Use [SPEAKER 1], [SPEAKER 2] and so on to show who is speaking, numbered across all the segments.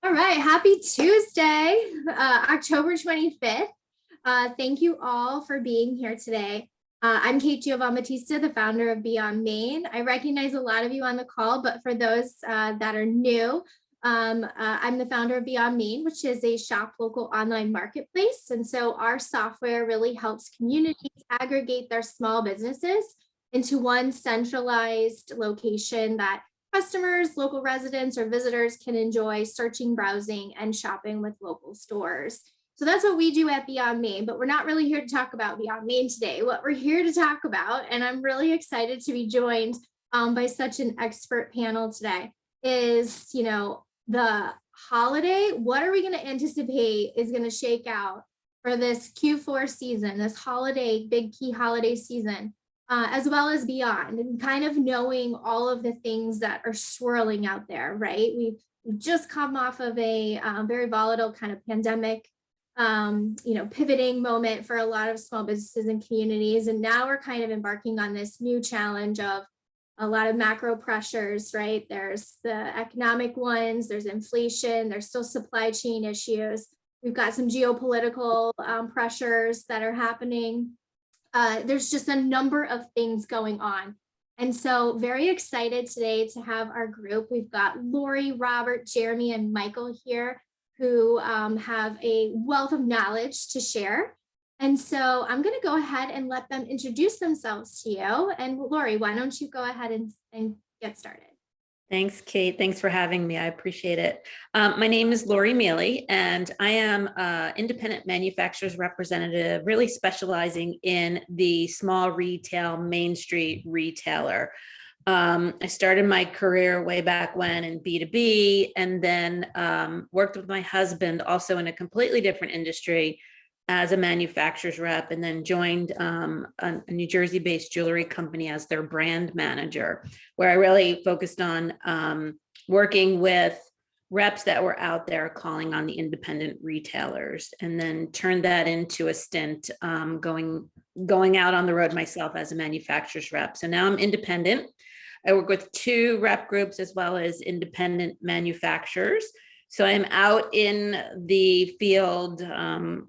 [SPEAKER 1] All right, happy Tuesday, October 25th. Thank you all for being here today. I'm Kate Giovanbattista, the founder of Beyond Maine. I recognize a lot of you on the call, but for those that are new, I'm the founder of Beyond Maine, which is a shop local online marketplace. And so our software really helps communities aggregate their small businesses into one centralized location that customers, local residents, or visitors can enjoy searching, browsing, and shopping with local stores. So that's what we do at Beyond Maine, but we're not really here to talk about Beyond Maine today. What we're here to talk about, and I'm really excited to be joined by such an expert panel today, is, the holiday. What are we going to anticipate is going to shake out for this Q4 season, this holiday, big key holiday season? As well as beyond, and kind of knowing all of the things that are swirling out there, right? We've just come off of a very volatile kind of pandemic, pivoting moment for a lot of small businesses and communities. And now we're kind of embarking on this new challenge of a lot of macro pressures, right? There's the economic ones, there's inflation, there's still supply chain issues. We've got some geopolitical pressures that are happening. There's just a number of things going on. And so very excited today to have our group. We've got Lori, Robert, Jeremy, and Michael here who have a wealth of knowledge to share. And so I'm going to go ahead and let them introduce themselves to you. And Lori, why don't you go ahead and get started?
[SPEAKER 2] Thanks, Kate. Thanks for having me. I appreciate it. My name is Lori Mealy, and I am an independent manufacturers representative, really specializing in the small retail, Main Street retailer. I started my career way back when in B2B, and then worked with my husband also in a completely different industry as a manufacturer's rep, and then joined a New Jersey-based jewelry company as their brand manager, where I really focused on working with reps that were out there calling on the independent retailers, and then turned that into a stint going out on the road myself as a manufacturer's rep. So now I'm independent. I work with 2 rep groups as well as independent manufacturers. So I'm out in the field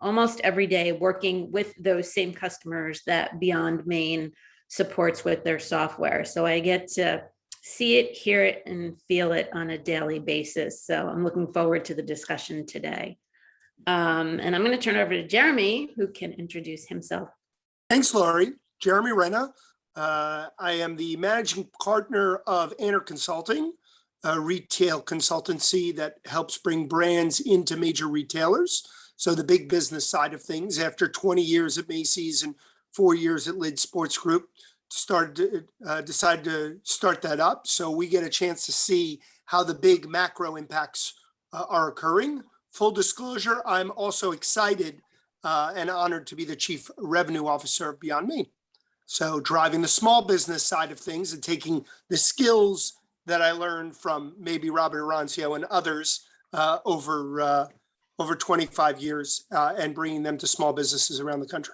[SPEAKER 2] almost every day working with those same customers that Beyond Maine supports with their software. So I get to see it, hear it, and feel it on a daily basis. So I'm looking forward to the discussion today. And I'm going to turn it over to Jeremy, who can introduce himself.
[SPEAKER 3] Thanks, Lori. Jeremy Renna. I am the managing partner of Anner Consulting, a retail consultancy that helps bring brands into major retailers. So the big business side of things, after 20 years at Macy's and 4 years at Lid Sports Group, decided to start that up. So we get a chance to see how the big macro impacts are occurring. Full disclosure, I'm also excited and honored to be the Chief Revenue Officer of Beyond Maine. So driving the small business side of things and taking the skills that I learned from maybe Robert Arancio and others over 25 years and bringing them to small businesses around the country.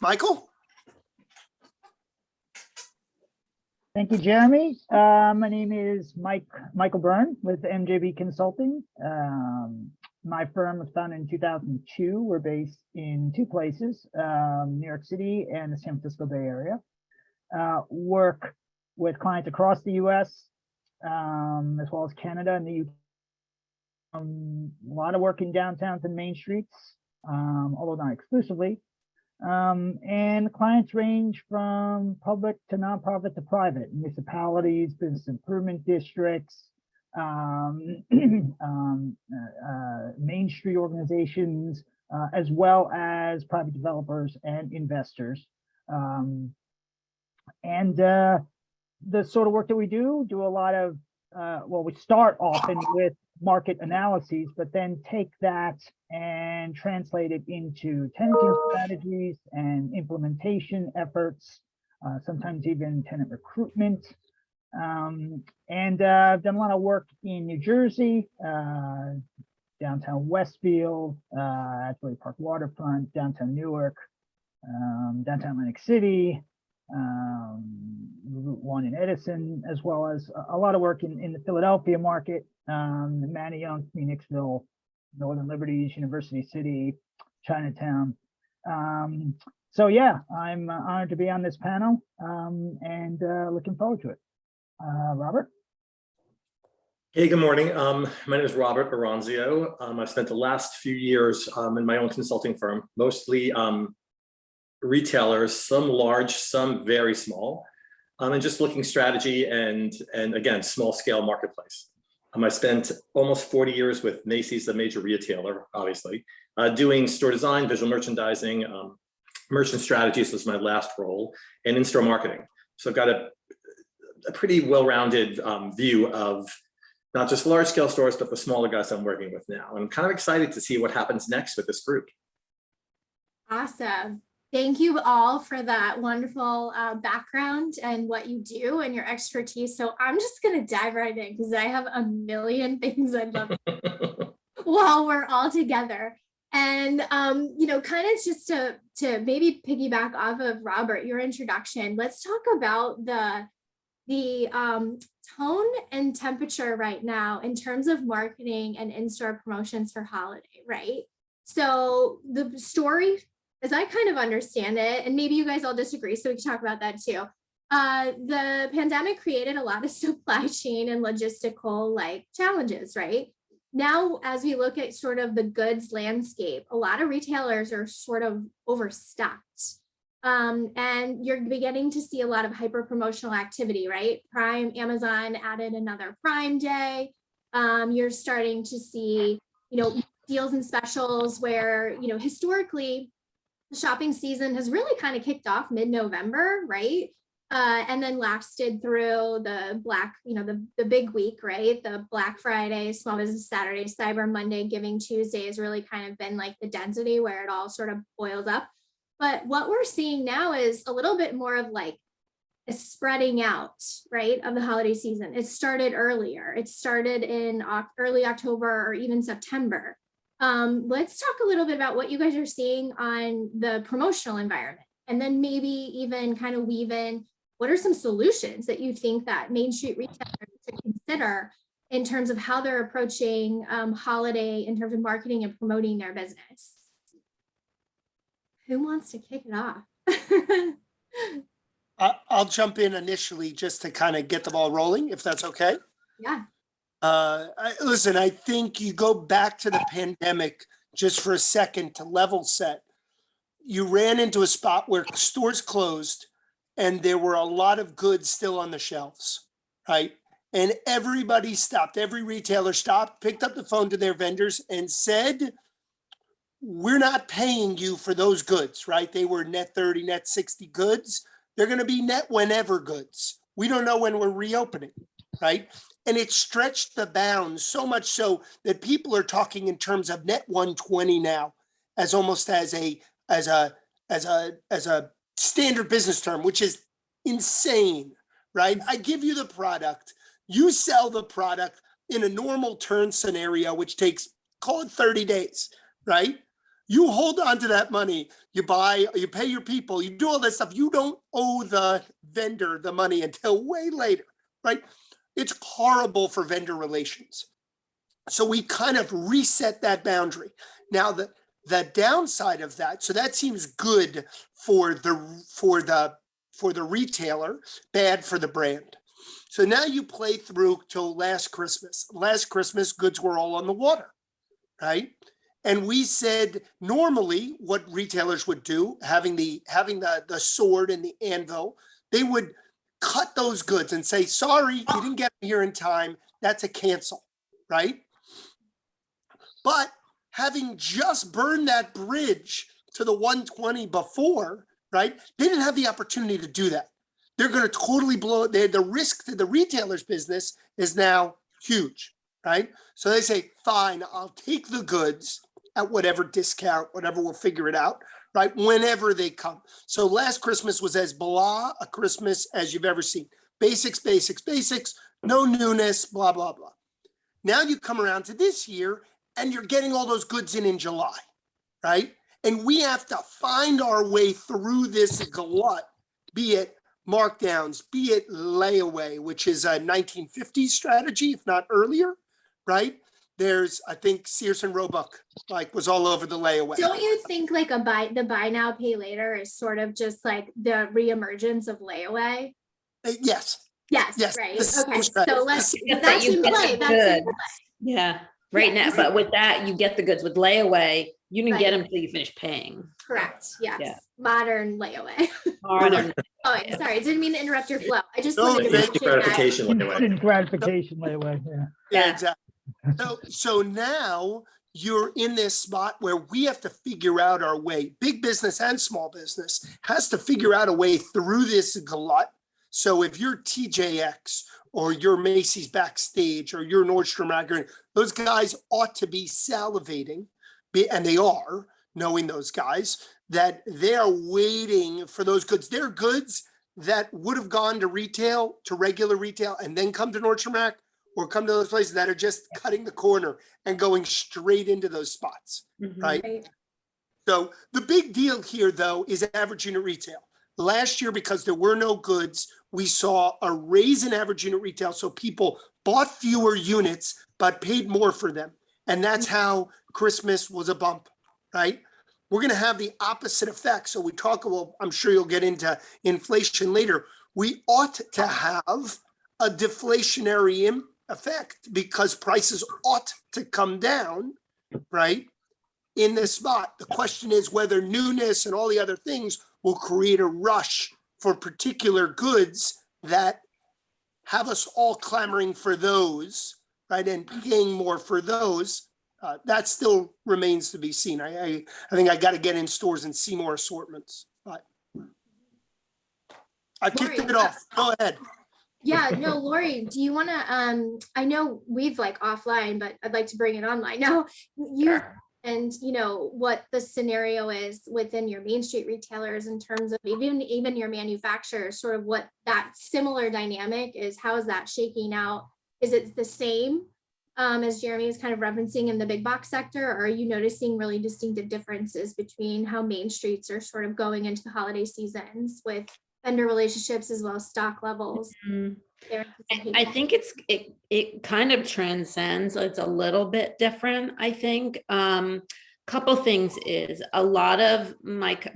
[SPEAKER 3] Michael?
[SPEAKER 4] Thank you, Jeremy. My name is Michael Byrne with MJB Consulting. My firm was founded in 2002. We're based in 2 places, New York City and the San Francisco Bay Area. Work with clients across the U.S., as well as Canada and the U.K. A lot of work in downtowns and main streets, although not exclusively. And clients range from public to nonprofit to private, municipalities, business improvement districts, Main Street organizations, as well as private developers and investors. The sort of work that we do a lot of, we start often with market analyses, but then take that and translate it into tenanting strategies and implementation efforts, sometimes even tenant recruitment. I've done a lot of work in New Jersey, downtown Westfield, Asbury Park Waterfront, downtown Newark, downtown Atlantic City, one in Edison, as well as a lot of work in the Philadelphia market, Manayunk, Phoenixville, Northern Liberties, University City, Chinatown. So yeah, I'm honored to be on this panel and looking forward to it. Robert?
[SPEAKER 5] Hey, good morning. My name is Robert Baronzio. I've spent the last few years in my own consulting firm, mostly retailers, some large, some very small, and just looking strategy and again, small scale marketplace. I spent almost 40 years with Macy's, a major retailer, obviously, doing store design, visual merchandising, merchant strategies was my last role, and in-store marketing. So I've got a pretty well-rounded view of not just large scale stores, but the smaller guys I'm working with now. I'm kind of excited to see what happens next with this group.
[SPEAKER 1] Awesome. Thank you all for that wonderful background and what you do and your expertise. So I'm just going to dive right in because I have a million things I'd love to while we're all together. And, you know, kind of just to maybe piggyback off of Robert, your introduction, let's talk about the tone and temperature right now in terms of marketing and in-store promotions for holiday, right? So the story, as I kind of understand it, and maybe you guys all disagree, so we can talk about that too. The pandemic created a lot of supply chain and logistical like challenges, right? Now, as we look at sort of the goods landscape, a lot of retailers are sort of overstocked. And you're beginning to see a lot of hyper promotional activity, right? Amazon added another Prime Day. You're starting to see, you know, deals and specials where, you know, historically the shopping season has really kind of kicked off mid-November, right? And then lasted through the the big week, right? The Black Friday, Small Business Saturday, Cyber Monday, Giving Tuesday has really kind of been like the density where it all sort of boils up. But what we're seeing now is a little bit more of like a spreading out, right, of the holiday season. It started earlier. It started in early October or even September. Let's talk a little bit about what you guys are seeing on the promotional environment, and then maybe even kind of weave in what are some solutions that you think that Main Street retailers should consider in terms of how they're approaching holiday in terms of marketing and promoting their business. Who wants to kick it off?
[SPEAKER 3] I'll jump in initially just to kind of get the ball rolling, if that's okay.
[SPEAKER 1] Yeah.
[SPEAKER 3] Listen, I think you go back to the pandemic just for a second to level set. You ran into a spot where stores closed and there were a lot of goods still on the shelves, right? And everybody stopped, every retailer stopped, picked up the phone to their vendors and said, we're not paying you for those goods, right? They were net 30, net 60 goods. They're going to be net whenever goods. We don't know when we're reopening, right? And it stretched the bounds so much so that people are talking in terms of net 120 now, as almost as a standard business term, which is insane, right? I give you the product, you sell the product in a normal turn scenario, which takes, call it 30 days, right? You hold on to that money, you buy, you pay your people, you do all that stuff. You don't owe the vendor the money until way later, right? It's horrible for vendor relations. So we kind of reset that boundary. Now the downside of that, so that seems good for the retailer, bad for the brand. So now you play through till last Christmas. Last Christmas, goods were all on the water, right? And we said normally what retailers would do, having the sword and the anvil, they would cut those goods and say, sorry, you didn't get them here in time. That's a cancel, right? But having just burned that bridge to the 120 before, right? They didn't have the opportunity to do that. They're going to totally blow it. The risk to the retailer's business is now huge, right? So they say, fine, I'll take the goods at whatever discount, whatever, we'll figure it out, right? Whenever they come. So last Christmas was as blah a Christmas as you've ever seen. Basics, basics, basics, no newness, blah, blah, blah. Now you come around to this year and you're getting all those goods in July, right? And we have to find our way through this glut, be it markdowns, be it layaway, which is a 1950s strategy, if not earlier, right? There's, I think Sears and Roebuck like was all over the layaway.
[SPEAKER 1] Don't you think like the buy now, pay later is sort of just like the reemergence of layaway?
[SPEAKER 3] Yes.
[SPEAKER 1] Yes,
[SPEAKER 3] Yes,
[SPEAKER 1] right.
[SPEAKER 3] the same
[SPEAKER 1] Okay,
[SPEAKER 3] strategy.
[SPEAKER 1] so let's,
[SPEAKER 2] Except that
[SPEAKER 1] that's
[SPEAKER 2] you
[SPEAKER 1] in
[SPEAKER 2] get
[SPEAKER 1] play,
[SPEAKER 2] the
[SPEAKER 1] that's in
[SPEAKER 2] goods. Yeah, right
[SPEAKER 1] Yeah.
[SPEAKER 2] now, but with that, you get the goods. With layaway, you didn't get
[SPEAKER 1] Right.
[SPEAKER 2] them until you finish paying.
[SPEAKER 1] correct,
[SPEAKER 2] Yeah.
[SPEAKER 1] yes, modern layaway.
[SPEAKER 2] Modern-
[SPEAKER 1] Oh, sorry, didn't mean to interrupt your flow. I just
[SPEAKER 3] No,
[SPEAKER 1] wanted to
[SPEAKER 3] thank
[SPEAKER 1] mention that.
[SPEAKER 5] Gratification layaway.
[SPEAKER 4] Instant gratification layaway, yeah.
[SPEAKER 3] Yeah,
[SPEAKER 2] Yeah.
[SPEAKER 3] exactly. So now you're in this spot where we have to figure out our way. Big business and small business has to figure out a way through this glut. So if you're TJX or you're Macy's Backstage or you're Nordstrom Rack, those guys ought to be salivating, and they are, knowing those guys, that they are waiting for those goods. They're goods that would have gone to retail, to regular retail, and then come to Nordstrom Rack, or come to those places that are just cutting the corner and going straight into those spots,
[SPEAKER 2] Mhm.
[SPEAKER 3] right?
[SPEAKER 1] Right.
[SPEAKER 3] So the big deal here, though, is average unit retail. Last year, because there were no goods, we saw a raise in average unit retail. So people bought fewer units, but paid more for them. And that's how Christmas was a bump, right? We're going to have the opposite effect. So we talk, well, I'm sure you'll get into inflation later. We ought to have a deflationary effect because prices ought to come down, right? In this spot. The question is whether newness and all the other things will create a rush for particular goods that have us all clamoring for those, right? And paying more for those. That still remains to be seen. I think I got to get in stores and see more assortments. But I kicked
[SPEAKER 1] Lori,
[SPEAKER 3] it off. Go ahead.
[SPEAKER 1] Yeah, no, Lori, do you want to, I know we've like offline, but I'd like to bring it online now. You and you know what the scenario is within your Main Street retailers in terms of even your manufacturers, sort of what that similar dynamic is. How is that shaking out? Is it the same as Jeremy is kind of referencing in the big box sector, or are you noticing really distinctive differences between how Main Streets are sort of going into the holiday seasons with vendor relationships as well as stock levels?
[SPEAKER 2] Mhm.
[SPEAKER 1] Their
[SPEAKER 2] I
[SPEAKER 1] anticipation?
[SPEAKER 2] think it kind of transcends. It's a little bit different, I think. Couple things is a lot of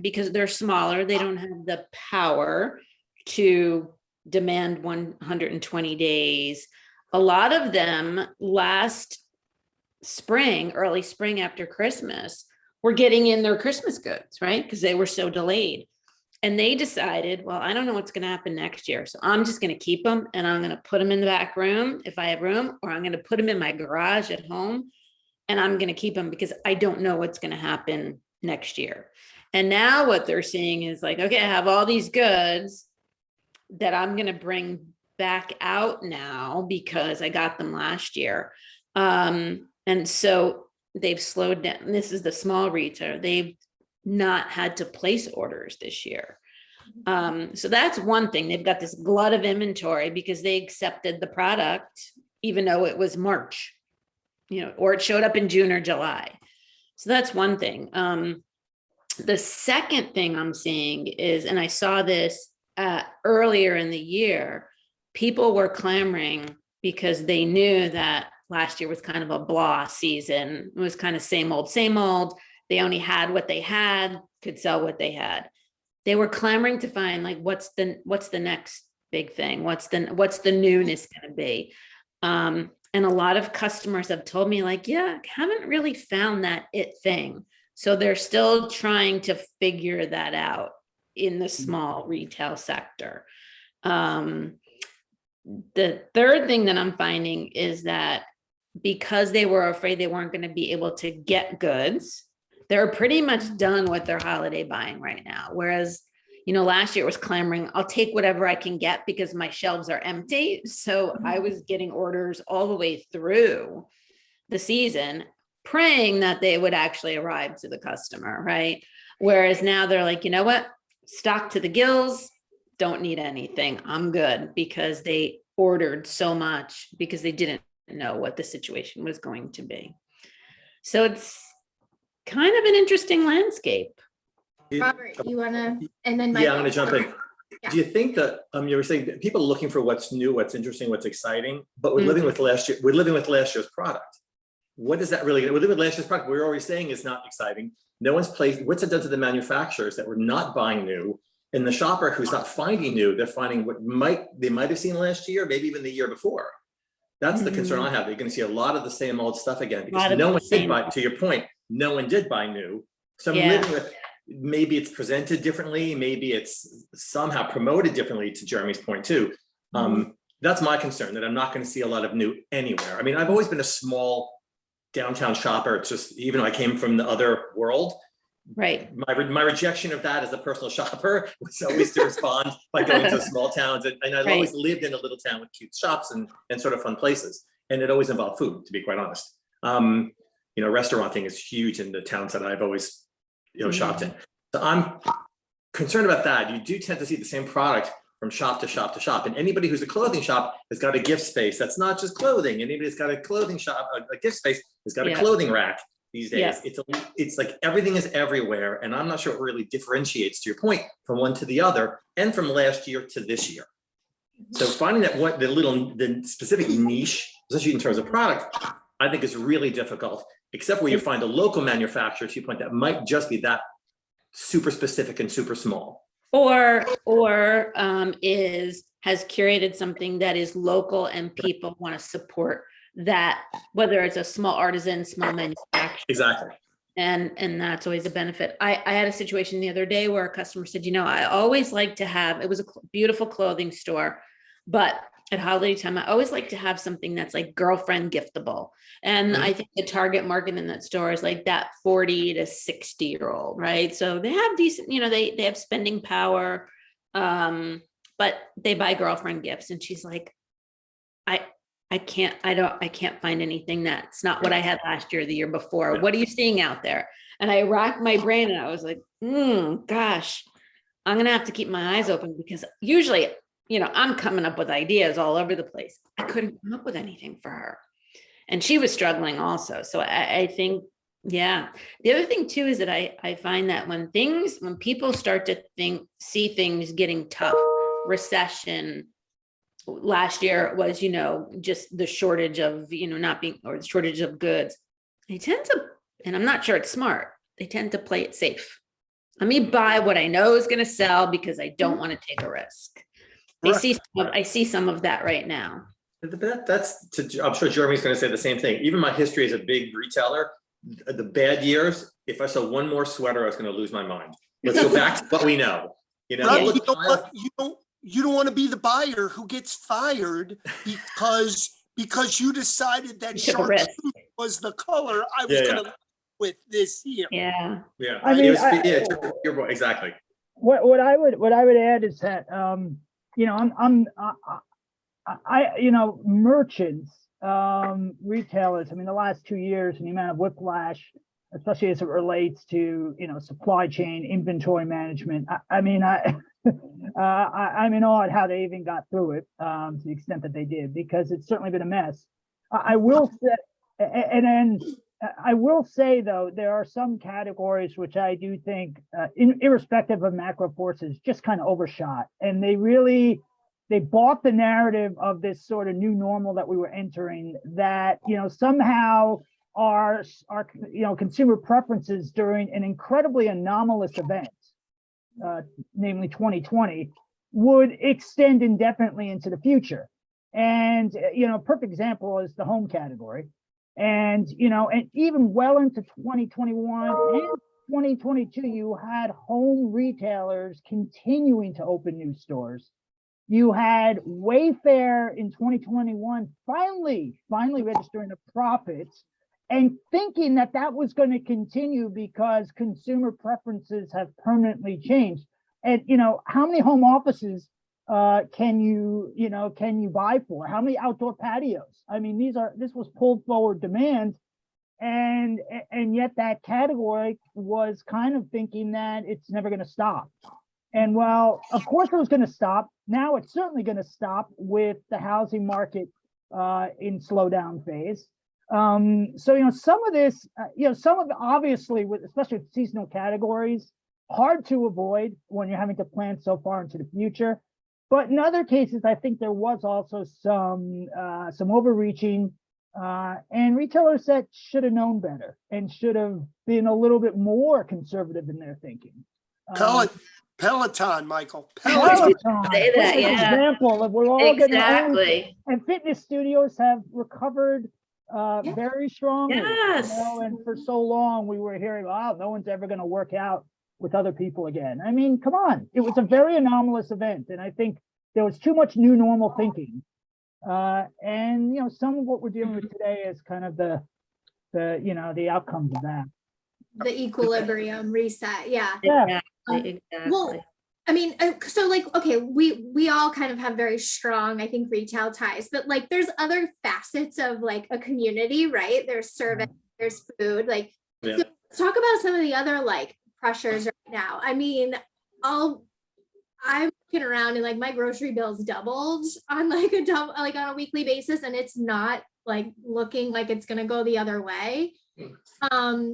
[SPEAKER 2] because they're smaller, they don't have the power to demand 120 days. A lot of them last spring, early spring after Christmas, were getting in their Christmas goods, right? Because they were so delayed. And they decided, well, I don't know what's going to happen next year. So I'm just going to keep them and I'm going to put them in the back room if I have room, or I'm going to put them in my garage at home and I'm going to keep them because I don't know what's going to happen next year. And now what they're seeing is like, okay, I have all these goods that I'm going to bring back out now because I got them last year. And so they've slowed down. This is the small retailer. They've not had to place orders this year. So that's one thing. They've got this glut of inventory because they accepted the product, even though it was March, or it showed up in June or July. So that's one thing. The second thing I'm seeing is, and I saw this earlier in the year, people were clamoring because they knew that last year was kind of a blah season. It was kind of same old, same old. They only had what they had, could sell what they had. They were clamoring to find like, what's the next big thing? What's the newness going to be? And a lot of customers have told me like, yeah, haven't really found that it thing. So they're still trying to figure that out in the small retail sector. The third thing that I'm finding is that because they were afraid they weren't going to be able to get goods, they're pretty much done with their holiday buying right now. Whereas, last year it was clamoring, I'll take whatever I can get because my shelves are empty. So I was getting orders all the way through the season, praying that they would actually arrive to the customer, right? Whereas now they're like, you know what? Stock to the gills, don't need anything. I'm good, because they ordered so much because they didn't know what the situation was going to be. So it's kind of an interesting landscape.
[SPEAKER 1] Robert, you wanna, and then Mike.
[SPEAKER 5] Yeah, I'm going to jump in. Do you think that you were saying that people are looking for what's new, what's interesting, what's exciting, but we're
[SPEAKER 2] Mhm.
[SPEAKER 5] living with last year's product. What does that really? We're living with last year's product. We're already saying is not exciting. No one's placed. What's it done to the manufacturers that we're not buying new, and the shopper who's not finding new, they're finding what they might have seen last year, maybe even the year before. That's the concern I have. You're going to see a lot of the same old stuff again because no one did buy. To your point, no one did buy new. So I'm living with. Maybe it's presented differently. Maybe it's somehow promoted differently. To Jeremy's point too. That's my concern, that I'm not going to see a lot of new anywhere. I mean, I've always been a small downtown shopper. It's just, even though I came from the other world,
[SPEAKER 2] Right.
[SPEAKER 5] My rejection of that as a personal shopper was always to respond by going to small towns. And I've always lived in a little town with cute shops and sort of fun places. And it always involved food, to be quite honest. Restauranting is huge in the towns that I've always, shopped in. So I'm concerned about that. You do tend to see the same product from shop to shop to shop. And anybody who's a clothing shop has got a gift space. That's not just clothing. Anybody who's got a clothing shop, a gift space, has got a clothing rack these days. It's like everything is everywhere. And I'm not sure it really differentiates, to your point, from one to the other and from last year to this year. So finding that the specific niche, especially in terms of product, I think is really difficult, except where you find a local manufacturer, to your point, that might just be that super specific and super small.
[SPEAKER 2] Or has curated something that is local and people want to support that, whether it's a small artisan, small manufacturer.
[SPEAKER 5] Exactly.
[SPEAKER 2] And that's always a benefit. I had a situation the other day where a customer said, I always like to have, it was a beautiful clothing store, but at holiday time, I always like to have something that's like girlfriend giftable. And I think the target market in that store is like that 40 to 60-year-old, right? So they have decent, they have spending power, but they buy girlfriend gifts. And she's like, I can't find anything that's not what I had last year or the year before. What are you seeing out there? And I racked my brain and I was like, gosh, I'm going to have to keep my eyes open, because usually, I'm coming up with ideas all over the place. I couldn't come up with anything for her. And she was struggling also. So I think, the other thing too, is that I find that when people start to see things getting tough, recession, last year it was, just the shortage of, the shortage of goods. They tend to, and I'm not sure it's smart, they tend to play it safe. Let me buy what I know is going to sell because I don't want to take a risk. I see some of that right now.
[SPEAKER 5] I'm sure Jeremy's going to say the same thing. Even my history as a big retailer, the bad years, if I saw one more sweater, I was going to lose my mind. Let's go back to what we know.
[SPEAKER 3] Right, you don't want to be the buyer who gets fired because you decided that chartreuse was the color I was going to with this year.
[SPEAKER 2] Yeah.
[SPEAKER 4] I mean,
[SPEAKER 5] exactly.
[SPEAKER 4] What I would add is that merchants, retailers, I mean, the last 2 years and the amount of whiplash, especially as it relates to, supply chain, inventory management. I'm in awe at how they even got through it, to the extent that they did, because it's certainly been a mess. I will say, though, there are some categories which I do think, irrespective of macro forces, just kind of overshot. And they bought the narrative of this sort of new normal that we were entering, that, somehow our consumer preferences during an incredibly anomalous event, namely 2020, would extend indefinitely into the future. And, a perfect example is the home category. And, and even well into 2021 and 2022, you had home retailers continuing to open new stores. You had Wayfair in 2021 finally registering a profit and thinking that was going to continue because consumer preferences have permanently changed. And, how many home offices can you buy for? How many outdoor patios? I mean, this was pulled forward demand, and yet that category was kind of thinking that it's never going to stop. And well, of course it was going to stop. Now it's certainly going to stop with the housing market in slowdown phase. So some of this, some of the, obviously, especially with seasonal categories, hard to avoid when you're having to plan so far into the future. But in other cases, I think there was also some overreaching, and retailers that should have known better and should have been a little bit more conservative in their thinking.
[SPEAKER 3] Peloton, Michael.
[SPEAKER 4] Peloton,
[SPEAKER 2] Say that,
[SPEAKER 4] perfect
[SPEAKER 2] yeah.
[SPEAKER 4] example of we're all getting old,
[SPEAKER 2] Exactly.
[SPEAKER 4] and fitness studios have recovered very strongly.
[SPEAKER 2] Yes.
[SPEAKER 4] And for so long we were hearing, wow, no one's ever going to work out with other people again. I mean, come on, it was a very anomalous event, and I think there was too much new normal thinking. And some of what we're dealing with today is kind of the outcomes of that.
[SPEAKER 1] The equilibrium reset. Yeah.
[SPEAKER 2] Exactly.
[SPEAKER 1] Well, I mean, so like, okay, we all kind of have very strong, I think, retail ties, but like there's other facets of like a community, right? There's service, there's food, like,
[SPEAKER 5] Yeah.
[SPEAKER 1] so let's talk about some of the other like pressures right now. I mean, I'm looking around and like my grocery bills doubled on like on a weekly basis, and it's not like looking like it's going to go the other way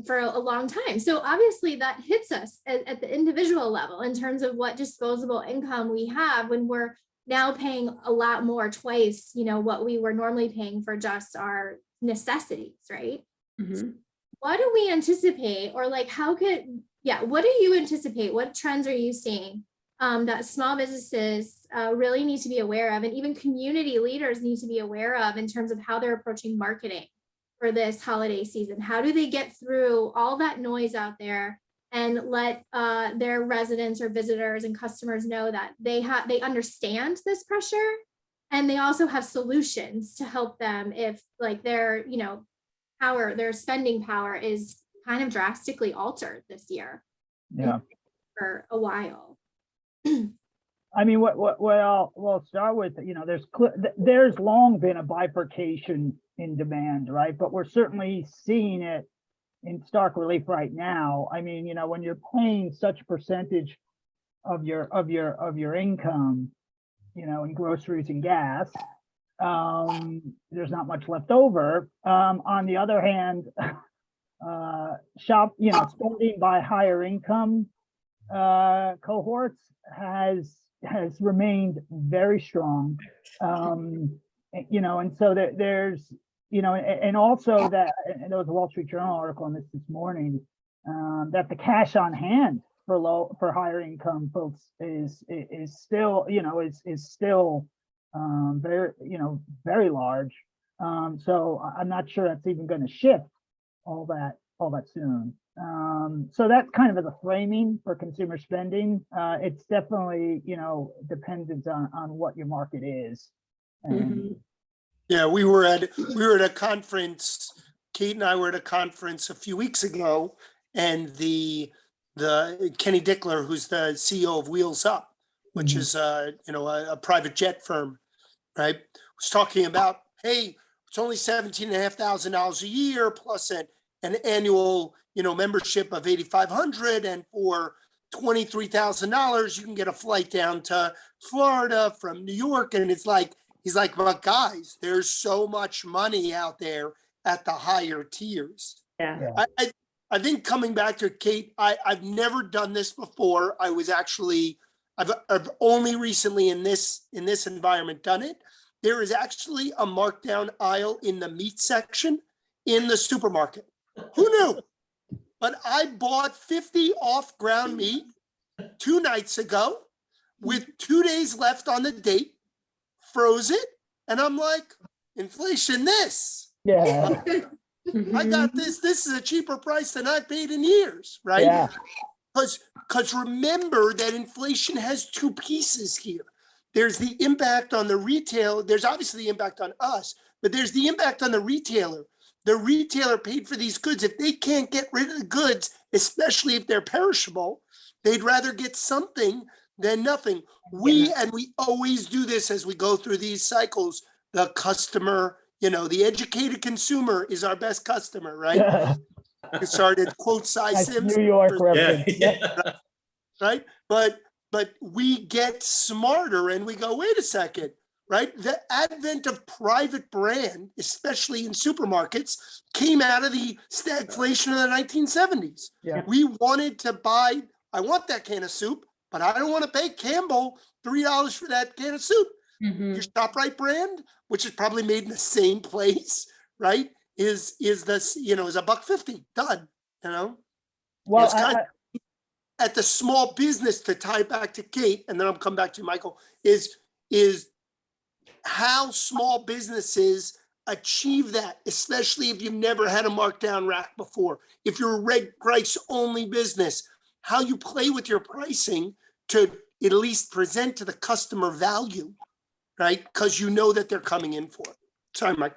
[SPEAKER 1] for a long time. So obviously that hits us at the individual level in terms of what disposable income we have when we're now paying a lot more, twice, what we were normally paying for just our necessities, right?
[SPEAKER 2] Mm-hmm.
[SPEAKER 1] What do we anticipate, or like what do you anticipate? What trends are you seeing that small businesses really need to be aware of, and even community leaders need to be aware of in terms of how they're approaching marketing for this holiday season? How do they get through all that noise out there and let their residents or visitors and customers know that they understand this pressure, and they also have solutions to help them if like their their spending power is kind of drastically altered this year?
[SPEAKER 4] Yeah.
[SPEAKER 1] For a while.
[SPEAKER 4] I mean, we'll start with, there's long been a bifurcation in demand, right? But we're certainly seeing it in stark relief right now. I mean, when you're paying such a percentage of your income, in groceries and gas, there's not much left over. On the other hand, spending by higher income cohorts has remained very strong. And so there's, and also that, and there was a Wall Street Journal article on this morning, that the cash on hand for higher income folks is still, is still very, very large. So I'm not sure that's even going to shift all that soon. So that's kind of as a framing for consumer spending. It's definitely, dependent on what your market is.
[SPEAKER 2] Mm-hmm.
[SPEAKER 3] Yeah, we were at a conference. Kate and I were at a conference a few weeks ago, and the Kenny Dickler, who's the CEO of Wheels Up, which is a private jet firm, right, was talking about, hey, it's only $17,500 a year plus an annual membership of $8,500, and for $23,000 you can get a flight down to Florida from New York. And it's like, he's like, but guys, there's so much money out there at the higher tiers.
[SPEAKER 2] Yeah.
[SPEAKER 3] I think, coming back to Kate, I've never done this before. I've only recently in this environment done it. There is actually a markdown aisle in the meat section in the supermarket. Who knew? But I bought 50 off ground meat 2 nights ago with 2 days left on the date, froze it, and I'm like, inflation this.
[SPEAKER 4] Yeah.
[SPEAKER 3] I got this. This is a cheaper price than I've paid in years, right?
[SPEAKER 4] Yeah.
[SPEAKER 3] Because remember that inflation has 2 pieces here. There's the impact on the retail. There's obviously the impact on us, but there's the impact on the retailer. The retailer paid for these goods. If they can't get rid of the goods, especially if they're perishable, they'd rather get something than nothing. We always do this as we go through these cycles. The customer, the educated consumer is our best customer, right?
[SPEAKER 4] Yeah.
[SPEAKER 3] We started quote Cy
[SPEAKER 4] Nice
[SPEAKER 3] Sims.
[SPEAKER 4] New York reference.
[SPEAKER 5] Yeah.
[SPEAKER 3] Right? But we get smarter and we go, wait a second, right? The advent of private brand, especially in supermarkets, came out of the stagflation of the 1970s.
[SPEAKER 4] Yeah.
[SPEAKER 3] We wanted to buy I want that can of soup, but I don't want to pay Campbell $3 for that can of soup.
[SPEAKER 2] Mhm.
[SPEAKER 3] Your ShopRite brand, which is probably made in the same place, right? Is this, is $1.50 done,
[SPEAKER 4] Well,
[SPEAKER 3] It's kind of at the small business, to tie it back to Kate, and then I'll come back to you, Michael, is how small businesses achieve that, especially if you've never had a markdown rack before. If you're a reg price only business, how you play with your pricing to at least present to the customer value, right? Because you know that they're coming in for it. Sorry, Mike.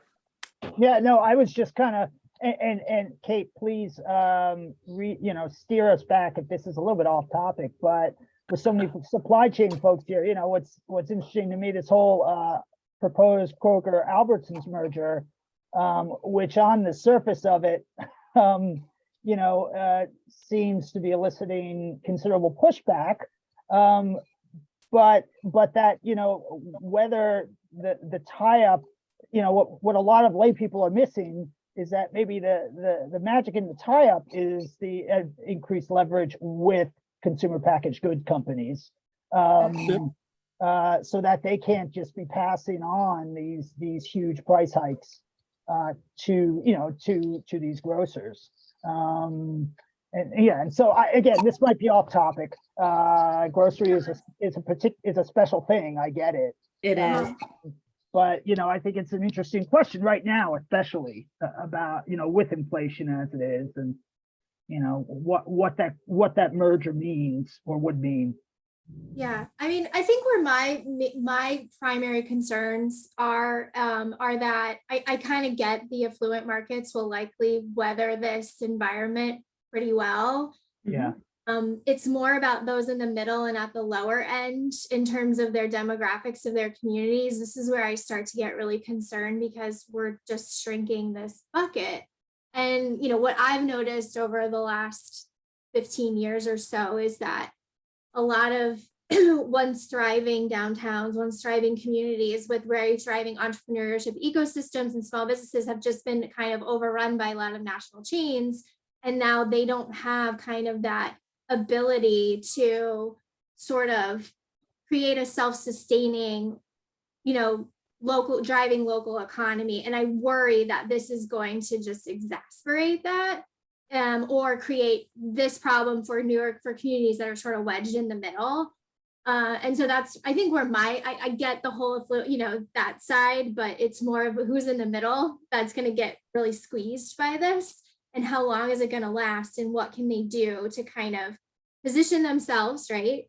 [SPEAKER 4] yeah, no, I was just kind of, and Kate, please, steer us back if this is a little bit off topic, but with so many supply chain folks here, what's interesting to me, this whole proposed Kroger Albertsons merger, which on the surface of it, seems to be eliciting considerable pushback. But that, whether the tie-up, what a lot of lay people are missing is that maybe the magic in the tie-up is the increased leverage with consumer packaged goods companies. So that they can't just be passing on these huge price hikes to these grocers. And so again, this might be off topic. Grocery is a special thing. I get it.
[SPEAKER 2] It is.
[SPEAKER 4] But I think it's an interesting question right now, especially about with inflation as it is, and what that merger means or would mean.
[SPEAKER 1] Yeah, I mean, I think where my primary concerns are that I kind of get the affluent markets will likely weather this environment pretty well.
[SPEAKER 4] Yeah.
[SPEAKER 1] It's more about those in the middle and at the lower end in terms of their demographics of their communities. This is where I start to get really concerned because we're just shrinking this bucket. And what I've noticed over the last 15 years or so is that a lot of once thriving downtowns, once thriving communities with very thriving entrepreneurship ecosystems and small businesses have just been kind of overrun by a lot of national chains. And now they don't have kind of that ability to sort of create a self-sustaining, local economy. And I worry that this is going to just exacerbate that. Or create this problem for New York, for communities that are sort of wedged in the middle. And so that's, I think where I get the whole, that side, but it's more of who's in the middle that's going to get really squeezed by this, and how long is it going to last, and what can they do to kind of position themselves, right,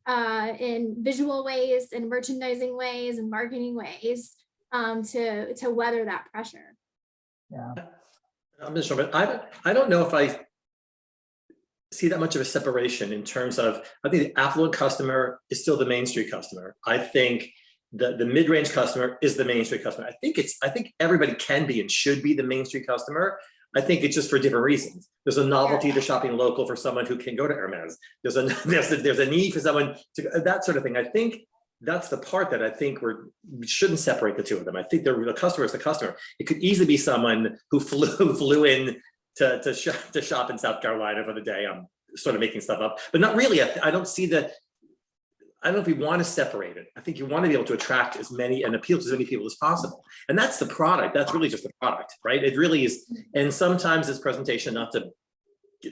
[SPEAKER 1] in visual ways and merchandising ways and marketing ways to weather that pressure.
[SPEAKER 4] Yeah.
[SPEAKER 5] I'm just sure, but I don't know if I see that much of a separation in terms of, I think the affluent customer is still the Main Street customer. I think the mid-range customer is the Main Street customer. I think everybody can be and should be the Main Street customer. I think it's just for different reasons. There's a novelty to shopping local for someone who can go to Hermes. There's a need for someone to, that sort of thing. I think that's the part that I think we shouldn't separate the two of them. I think the customer is the customer. It could easily be someone who flew in to shop in South Carolina for the day. I'm sort of making stuff up, but not really. I don't know if we want to separate it. I think you want to be able to attract as many and appeal to as many people as possible. And that's the product. That's really just the product, right? It really is. And sometimes it's presentation, not to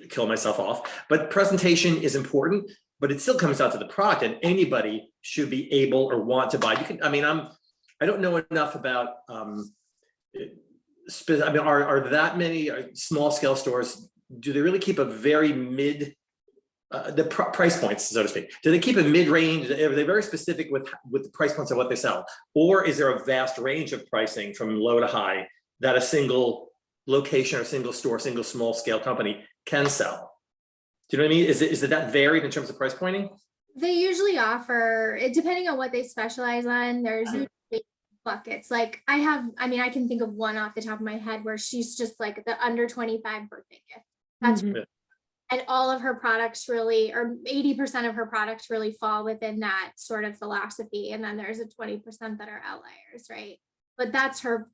[SPEAKER 5] kill myself off, but presentation is important, but it still comes down to the product, and anybody should be able or want to buy. I don't know enough about, are that many small scale stores, do they really keep a very price points, so to speak? Do they keep a mid-range? Are they very specific with the price points of what they sell? Or is there a vast range of pricing from low to high that a single location or single store, single small scale company can sell? Do you know what I mean? Is it that varied in terms of price pointing?
[SPEAKER 1] They usually offer, depending on what they specialize on, there's usually buckets. Like I can think of one off the top of my head where she's just like the under 25 birthday gift. That's and all of her products really, or 80% of her products really fall within that sort of philosophy. And then there's a 20% that are outliers, right? But that's her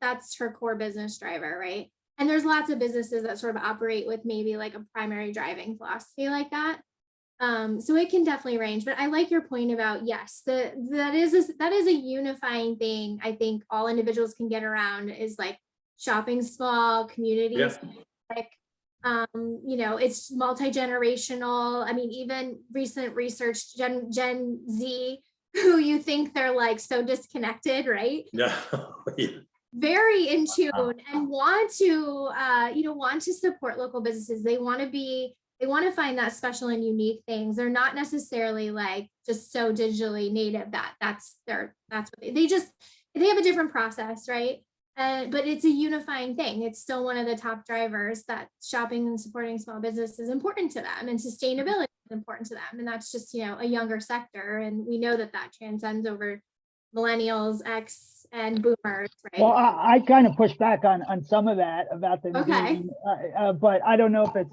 [SPEAKER 1] core business driver, right? And there's lots of businesses that sort of operate with maybe like a primary driving philosophy like that. So it can definitely range, but I like your point about, yes, that is a unifying thing. I think all individuals can get around is like shopping small, communities. Like, it's multi-generational. I mean, even recent research, Gen Z, who you think they're like so disconnected, right?
[SPEAKER 5] Yeah. Yeah.
[SPEAKER 1] Very in tune and want to support local businesses. They want to find that special and unique things. They're not necessarily like just so digitally native that's what they have a different process, right? But it's a unifying thing. It's still one of the top drivers that shopping and supporting small business is important to them, and sustainability is important to them. And that's just, a younger sector. And we know that transcends over millennials, X, and boomers, right?
[SPEAKER 4] Well, I kind of push back on some of that about them
[SPEAKER 1] Okay.
[SPEAKER 4] being, but I don't know if it's,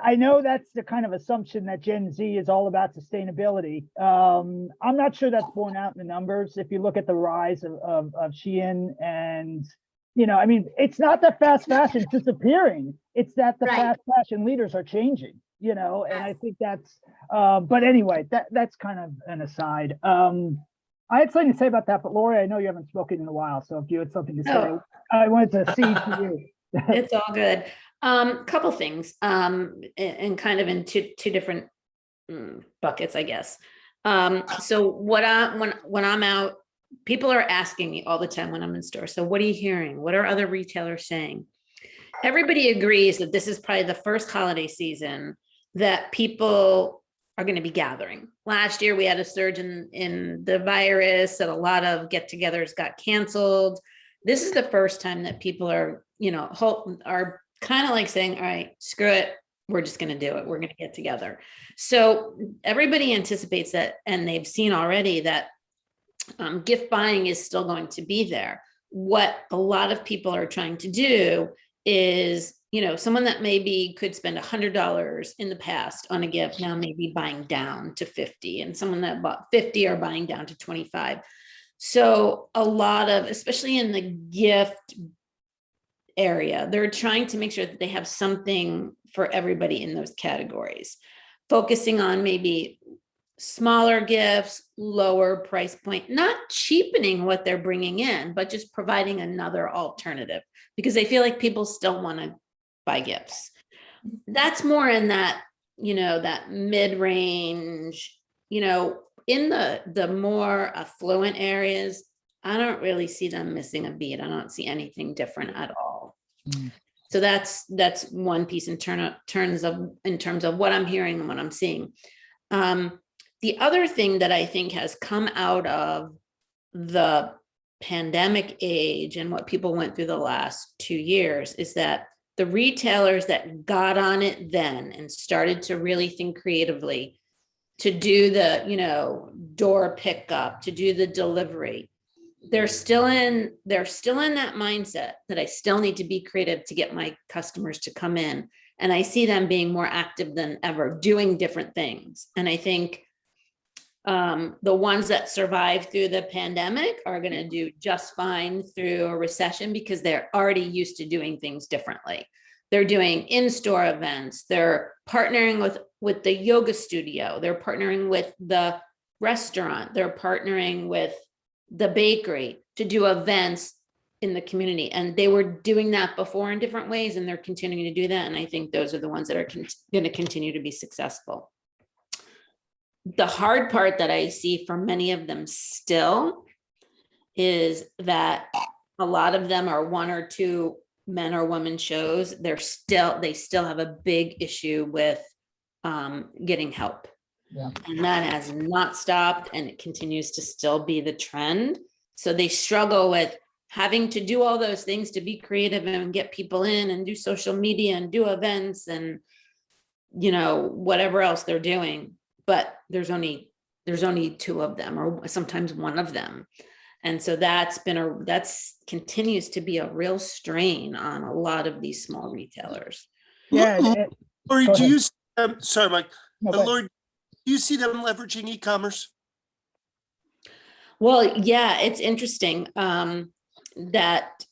[SPEAKER 4] I know that's the kind of assumption that Gen Z is all about sustainability. I'm not sure that's borne out in the numbers. If you look at the rise of Shein and, I mean, it's not that fast fashion's disappearing. It's that the
[SPEAKER 1] Right.
[SPEAKER 4] fast fashion leaders are changing, and I think that's, but anyway, that's kind of an aside. I had something to say about that, but Lori, I know you haven't spoken in a while, so if you had something to say,
[SPEAKER 2] Oh.
[SPEAKER 4] I wanted to cede to you.
[SPEAKER 2] It's all good. Couple things, and kind of in two different buckets, I guess. So when I'm out, people are asking me all the time when I'm in store. So what are you hearing? What are other retailers saying? Everybody agrees that this is probably the first holiday season that people are going to be gathering. Last year, we had a surge in the virus and a lot of get-togethers got canceled. This is the first time that people are, are kind of like saying, all right, screw it. We're just going to do it. We're going to get together. So everybody anticipates that, and they've seen already that gift buying is still going to be there. What a lot of people are trying to do is, someone that maybe could spend $100 in the past on a gift now maybe buying down to 50, and someone that bought 50 are buying down to 25. So a lot of, especially in the gift area, they're trying to make sure that they have something for everybody in those categories, focusing on maybe smaller gifts, lower price point, not cheapening what they're bringing in, but just providing another alternative, because they feel like people still want to buy gifts. That's more in that, that mid-range, in the more affluent areas, I don't really see them missing a beat. I don't see anything different at all. So that's one piece in terms of what I'm hearing and what I'm seeing. The other thing that I think has come out of the pandemic age and what people went through the last 2 years is that the retailers that got on it then and started to really think creatively to do the, door pickup, to do the delivery, they're still in that mindset that I still need to be creative to get my customers to come in. And I see them being more active than ever, doing different things. And I think the ones that survive through the pandemic are going to do just fine through a recession because they're already used to doing things differently. They're doing in-store events. They're partnering with the yoga studio. They're partnering with the restaurant. They're partnering with the bakery to do events in the community. And they were doing that before in different ways, and they're continuing to do that. And I think those are the ones that are going to continue to be successful. The hard part that I see for many of them still is that a lot of them are 1 or 2 men or women shows. They still have a big issue with getting help.
[SPEAKER 4] Yeah.
[SPEAKER 2] And that has not stopped, and it continues to still be the trend. So they struggle with having to do all those things to be creative and get people in and do social media and do events and, whatever else they're doing. But there's only 2 of them, or sometimes 1 of them. And so that continues to be a real strain on a lot of these small retailers.
[SPEAKER 4] Yeah.
[SPEAKER 3] Lori,
[SPEAKER 4] Go
[SPEAKER 3] do
[SPEAKER 4] ahead.
[SPEAKER 3] you, sorry, Mike,
[SPEAKER 4] No, go ahead.
[SPEAKER 3] Lori, do you see them leveraging e-commerce?
[SPEAKER 2] Well, yeah, it's interesting that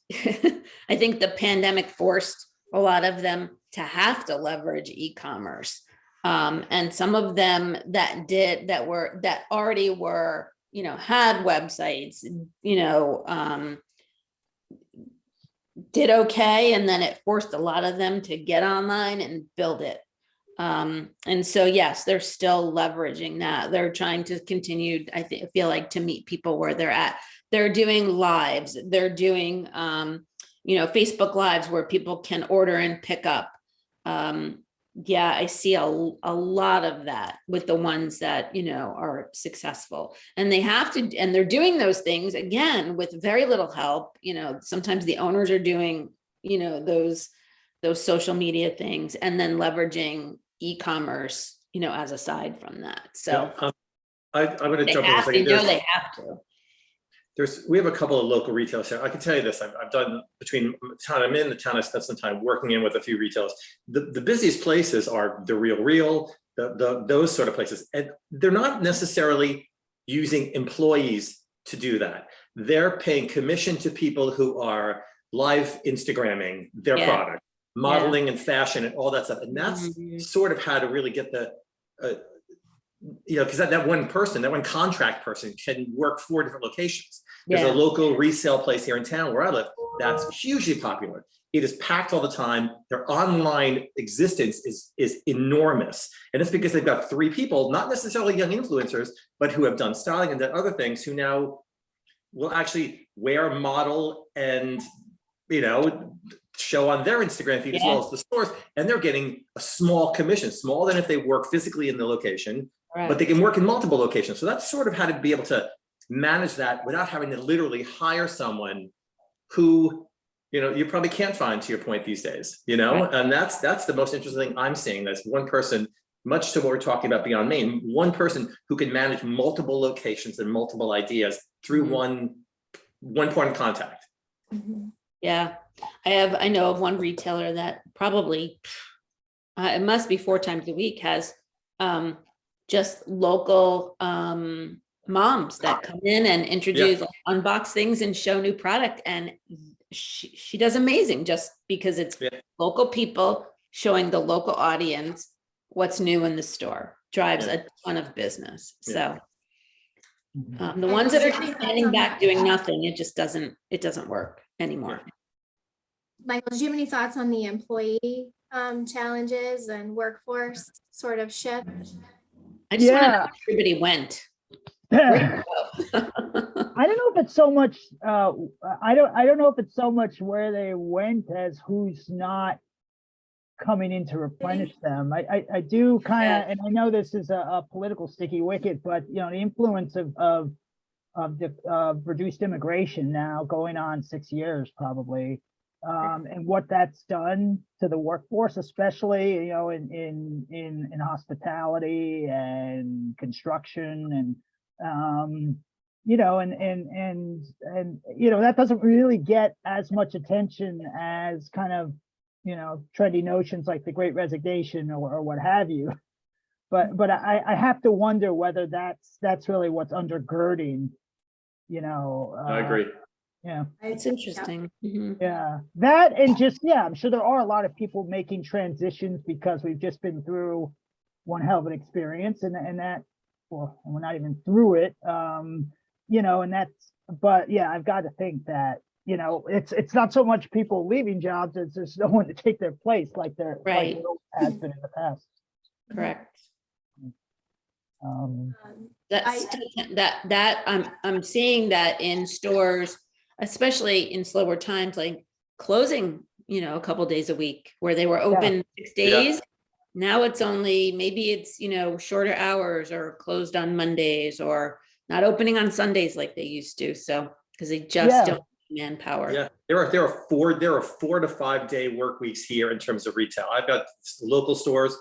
[SPEAKER 2] I think the pandemic forced a lot of them to have to leverage e-commerce. And some of them that already were, had websites, did okay. And then it forced a lot of them to get online and build it. And so, yes, they're still leveraging that. They're trying to continue, I feel like, to meet people where they're at. They're doing lives. They're doing, Facebook lives where people can order and pick up. Yeah, I see a lot of that with the ones that, are successful, and they have to, and they're doing those things again with very little help. Sometimes the owners are doing, those social media things, and then leveraging e-commerce, as a side from that. So
[SPEAKER 5] I'm going to
[SPEAKER 2] they
[SPEAKER 5] jump in a
[SPEAKER 2] have,
[SPEAKER 5] second.
[SPEAKER 2] they have to.
[SPEAKER 5] We have a couple of local retailers here. I can tell you this, I've done, between the town I'm in, the town I spent some time working in with a few retailers. The busiest places are the Real, those sort of places. And they're not necessarily using employees to do that. They're paying commission to people who are live Instagramming their product, modeling and fashion and all that stuff. And that's sort of how to really get the, because that one person, that one contract person can work 4 different locations. There's a local resale place here in town where I live that's hugely popular. It is packed all the time. Their online existence is enormous. And it's because they've got 3 people, not necessarily young influencers, but who have done styling and done other things, who now will actually wear, model, and, show on their Instagram feed as well as the stores. And they're getting a small commission, smaller than if they work physically in the location. Right. But they can work in multiple locations. So that's sort of how to be able to manage that without having to literally hire someone who, you probably can't find, to your point, these days, right. And that's the most interesting thing I'm seeing. That's one person, much to what we're talking about Beyond Main, one person who can manage multiple locations and multiple ideas through one point of contact.
[SPEAKER 2] Yeah, I know of one retailer that probably, it must be 4 times a week, has just local moms that come in and introduce, unbox things and show new product. And she does amazing, just because it's local people showing the local audience what's new in the store. Drives a ton of business. So the ones that are standing back doing nothing, it doesn't work anymore.
[SPEAKER 1] Michael, do you have any thoughts on the employee challenges and workforce sort of shift?
[SPEAKER 2] I just want to know if everybody went.
[SPEAKER 4] I don't know if it's so much. I don't know if it's so much where they went as who's not coming in to replenish them. I do kind of, and I know this is a political sticky wicket, but the influence of reduced immigration now going on 6 years probably. And what that's done to the workforce, especially in hospitality and construction, and that doesn't really get as much attention as kind of trendy notions like the Great Resignation or what have you. But I have to wonder whether that's really what's undergirding.
[SPEAKER 5] I agree.
[SPEAKER 4] Yeah,
[SPEAKER 2] it's interesting.
[SPEAKER 4] Yeah, that, and just I'm sure there are a lot of people making transitions because we've just been through one hell of an experience, and that, well, we're not even through it, and that's, but I've got to think that it's not so much people leaving jobs as there's no one to take their place like there has been in the past.
[SPEAKER 2] Correct.
[SPEAKER 4] Um,
[SPEAKER 2] I'm seeing that in stores, especially in slower times, like closing, a couple days a week, where they were open 6 days. Now it's only, maybe it's, shorter hours, or closed on Mondays, or not opening on Sundays like they used to. So, because they just don't have manpower.
[SPEAKER 5] Yeah, there are 4 to 5 day work weeks here in terms of retail. I've got local stores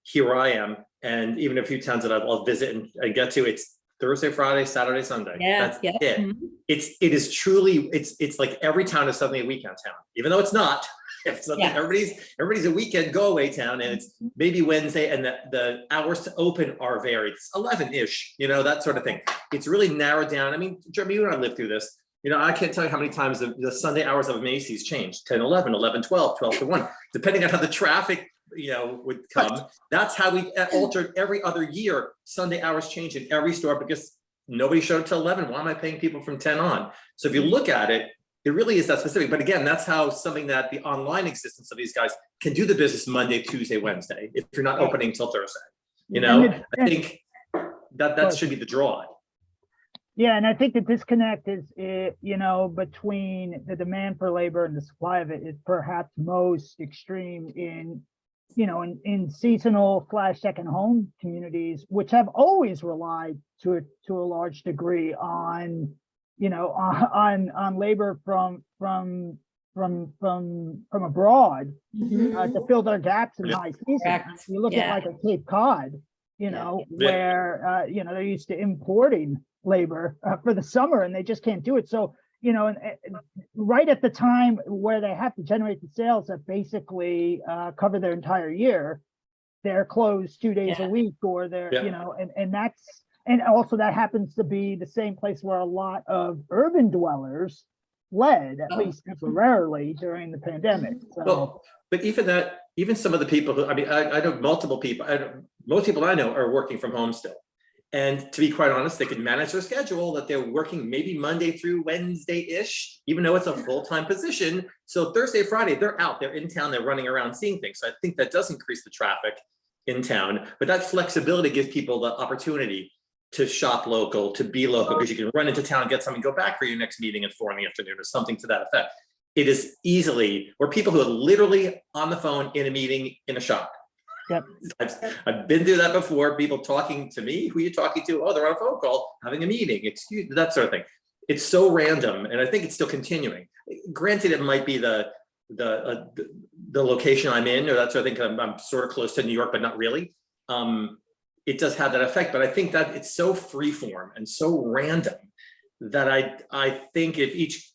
[SPEAKER 5] here where I am, and even a few towns that I'll visit and get to, it's Thursday, Friday, Saturday, Sunday. That's it. It is truly, it's like every town is suddenly a weekend town, even though it's not. It's something, everybody's a weekend go away town, and it's maybe Wednesday, and the hours to open are varied. It's 11-ish, that sort of thing. It's really narrowed down. I mean, Jeremy, you and I lived through this. I can't tell you how many times the Sunday hours of Macy's changed: 10, 11, 11, 12, 12 to 1, depending on how the traffic, would come. That's how we altered every other year. Sunday hours change in every store because nobody showed up till 11. Why am I paying people from 10 on? So if you look at it, it really is that specific. But again, that's how something that the online existence of these guys can do the business Monday, Tuesday, Wednesday, if you're not opening till Thursday. I think that should be the draw.
[SPEAKER 4] Yeah, and I think the disconnect is, between the demand for labor and the supply of it is perhaps most extreme in seasonal / second home communities, which have always relied to a large degree on labor from abroad to fill their gaps in high season.
[SPEAKER 2] Correct.
[SPEAKER 4] You look at like a Cape Cod, where they're used to importing labor for the summer and they just can't do it. So and right at the time where they have to generate the sales that basically cover their entire year, they're closed 2 days a week, or they're and also that happens to be the same place where a lot of urban dwellers fled, at least temporarily, during the pandemic. So,
[SPEAKER 5] well, but even some of the people who, I know multiple people, most people I know are working from home still. And to be quite honest, they can manage their schedule that they're working maybe Monday through Wednesday-ish, even though it's a full-time position. So Thursday, Friday, they're out, they're in town, they're running around seeing things. So I think that does increase the traffic in town, but that flexibility gives people the opportunity to shop local, to be local, because you can run into town, get something, go back for your next meeting at 4 p.m. or something to that effect. It is easily, where people who are literally on the phone in a meeting in a shop.
[SPEAKER 4] Yep.
[SPEAKER 5] I've been through that before. People talking to me, who are you talking to? Oh, they're on a phone call, having a meeting, excuse me, that sort of thing. It's so random, and I think it's still continuing. Granted, it might be the location I'm in, or that sort of thing. I'm sort of close to New York, but not really. It does have that effect, but I think that it's so freeform and so random that I think if each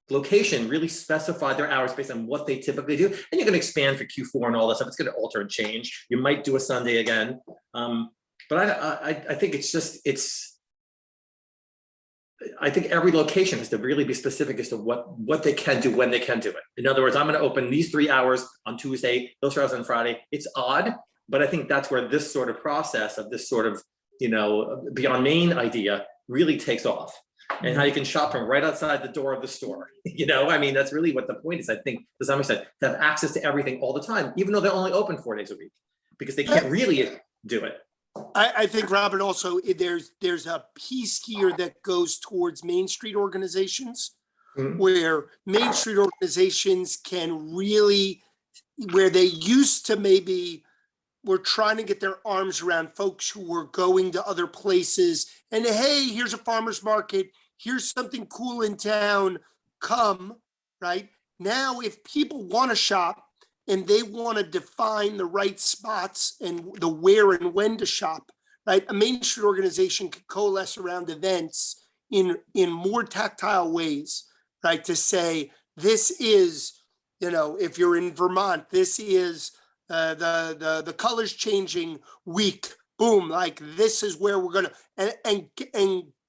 [SPEAKER 5] location really specify their hours based on what they typically do, and you're going to expand for Q4 and all that stuff, it's going to alter and change. You might do a Sunday again, but I think I think every location has to really be specific as to what they can do when they can do it. In other words, I'm going to open these 3 hours on Tuesday, those 3 hours on Friday. It's odd, but I think that's where this sort of process of this sort of Beyond Main idea really takes off. And how you can shop from right outside the door of the store. That's really what the point is. I think, to some extent, to have access to everything all the time, even though they're only open 4 days a week, because they can't really do it.
[SPEAKER 3] I think, Robert, also there's a piece here that goes towards Main Street organizations, where Main Street organizations can really, where they used to maybe were trying to get their arms around folks who were going to other places and, hey, here's a farmer's market, here's something cool in town, come, right? Now, if people want to shop and they want to define the right spots and the where and when to shop, right? A Main Street organization could coalesce around events in more tactile ways, right? To say, this is, if you're in Vermont, this is the colors changing week, boom, like this is where we're gonna, and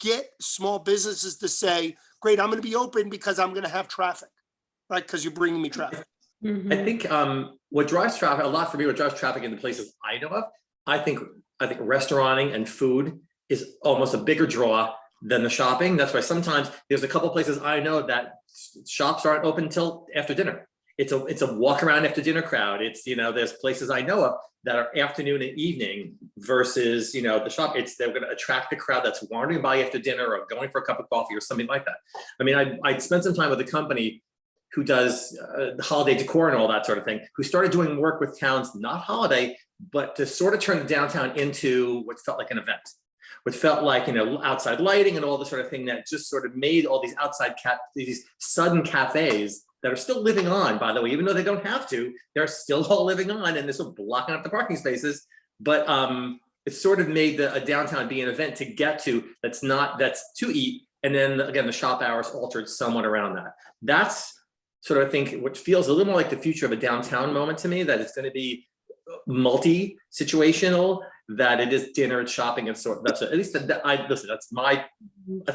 [SPEAKER 3] get small businesses to say, great, I'm gonna be open because I'm gonna have traffic, right? Because you're bringing me traffic.
[SPEAKER 2] Mm-hmm.
[SPEAKER 5] I think what drives traffic, a lot for me, what drives traffic in the places I know of, I think restauranting and food is almost a bigger draw than the shopping. That's why sometimes there's a couple places I know that shops aren't open until after dinner. It's a walk around after dinner crowd. It's, there's places I know of that are afternoon and evening versus, the shop. They're going to attract the crowd that's wandering by after dinner or going for a cup of coffee or something like that. I spent some time with a company who does holiday decor and all that sort of thing, who started doing work with towns, not holiday, but to sort of turn the downtown into what felt like an event. What felt like, outside lighting and all this sort of thing that just sort of made all these these sudden cafes that are still living on, by the way, even though they don't have to, they're still all living on, and they're still blocking up the parking spaces. But it sort of made a downtown be an event to get to that's to eat. And then again, the shop hours altered somewhat around that. That's sort of, I think, what feels a little more like the future of a downtown moment to me, that it's going to be multi-situational, that it is dinner and shopping and sort of, that's at least that's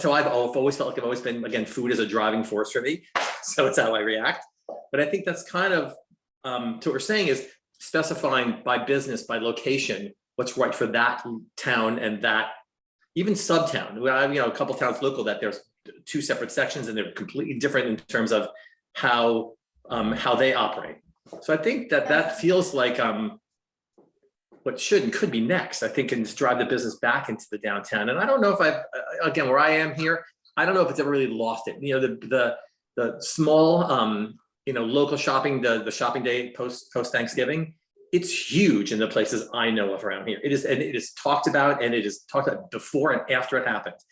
[SPEAKER 5] how I've always felt like I've always been. Again, food is a driving force for me, so it's how I react. But I think that's kind of to what we're saying is specifying by business, by location, what's right for that town and that even sub-town. We have, a couple towns local that there's 2 separate sections and they're completely different in terms of how they operate. So I think that feels like what should and could be next, I think, and just drive the business back into the downtown. And I don't know if again, where I am here, I don't know if it's ever really lost it. The small, local shopping, the shopping day post Thanksgiving, it's huge in the places I know of around here. It is talked about, and it is talked about before and after it happens.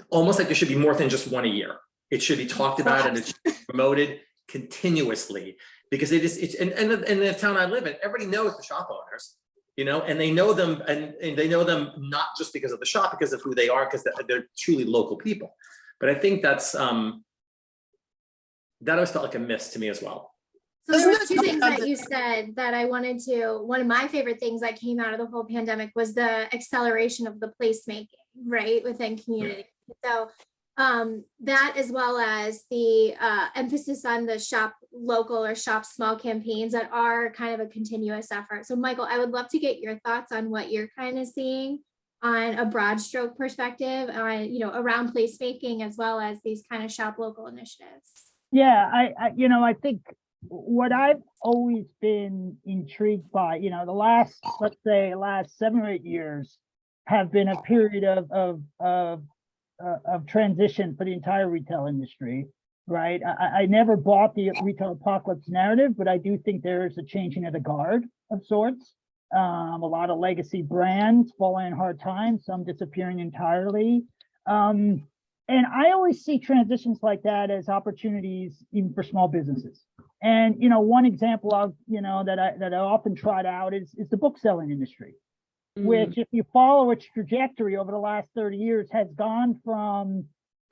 [SPEAKER 5] Almost like there should be more than just one a year. It should be talked about and it should be promoted continuously, because and the town I live in, everybody knows the shop owners, and they know them, and they know them not just because of the shop, because of who they are, because they're truly local people. But I think that always felt like a miss to me as well.
[SPEAKER 1] So there was 2 things that you said that I wanted to, one of my favorite things that came out of the whole pandemic was the acceleration of the placemaking, right, within community. So that, as well as the emphasis on the shop local or shop small campaigns that are kind of a continuous effort. So Michael, I would love to get your thoughts on what you're kind of seeing on a broad stroke perspective, around placemaking, as well as these kind of shop local initiatives.
[SPEAKER 4] Yeah, I think what I've always been intrigued by, the last 7 or 8 years have been a period of transition for the entire retail industry, right? I never bought the retail apocalypse narrative, but I do think there is a changing of the guard of sorts. A lot of legacy brands falling in hard times, some disappearing entirely. And I always see transitions like that as opportunities even for small businesses. And, one example of, that I often trot out is the book selling industry, which, if you follow its trajectory over the last 30 years, has gone from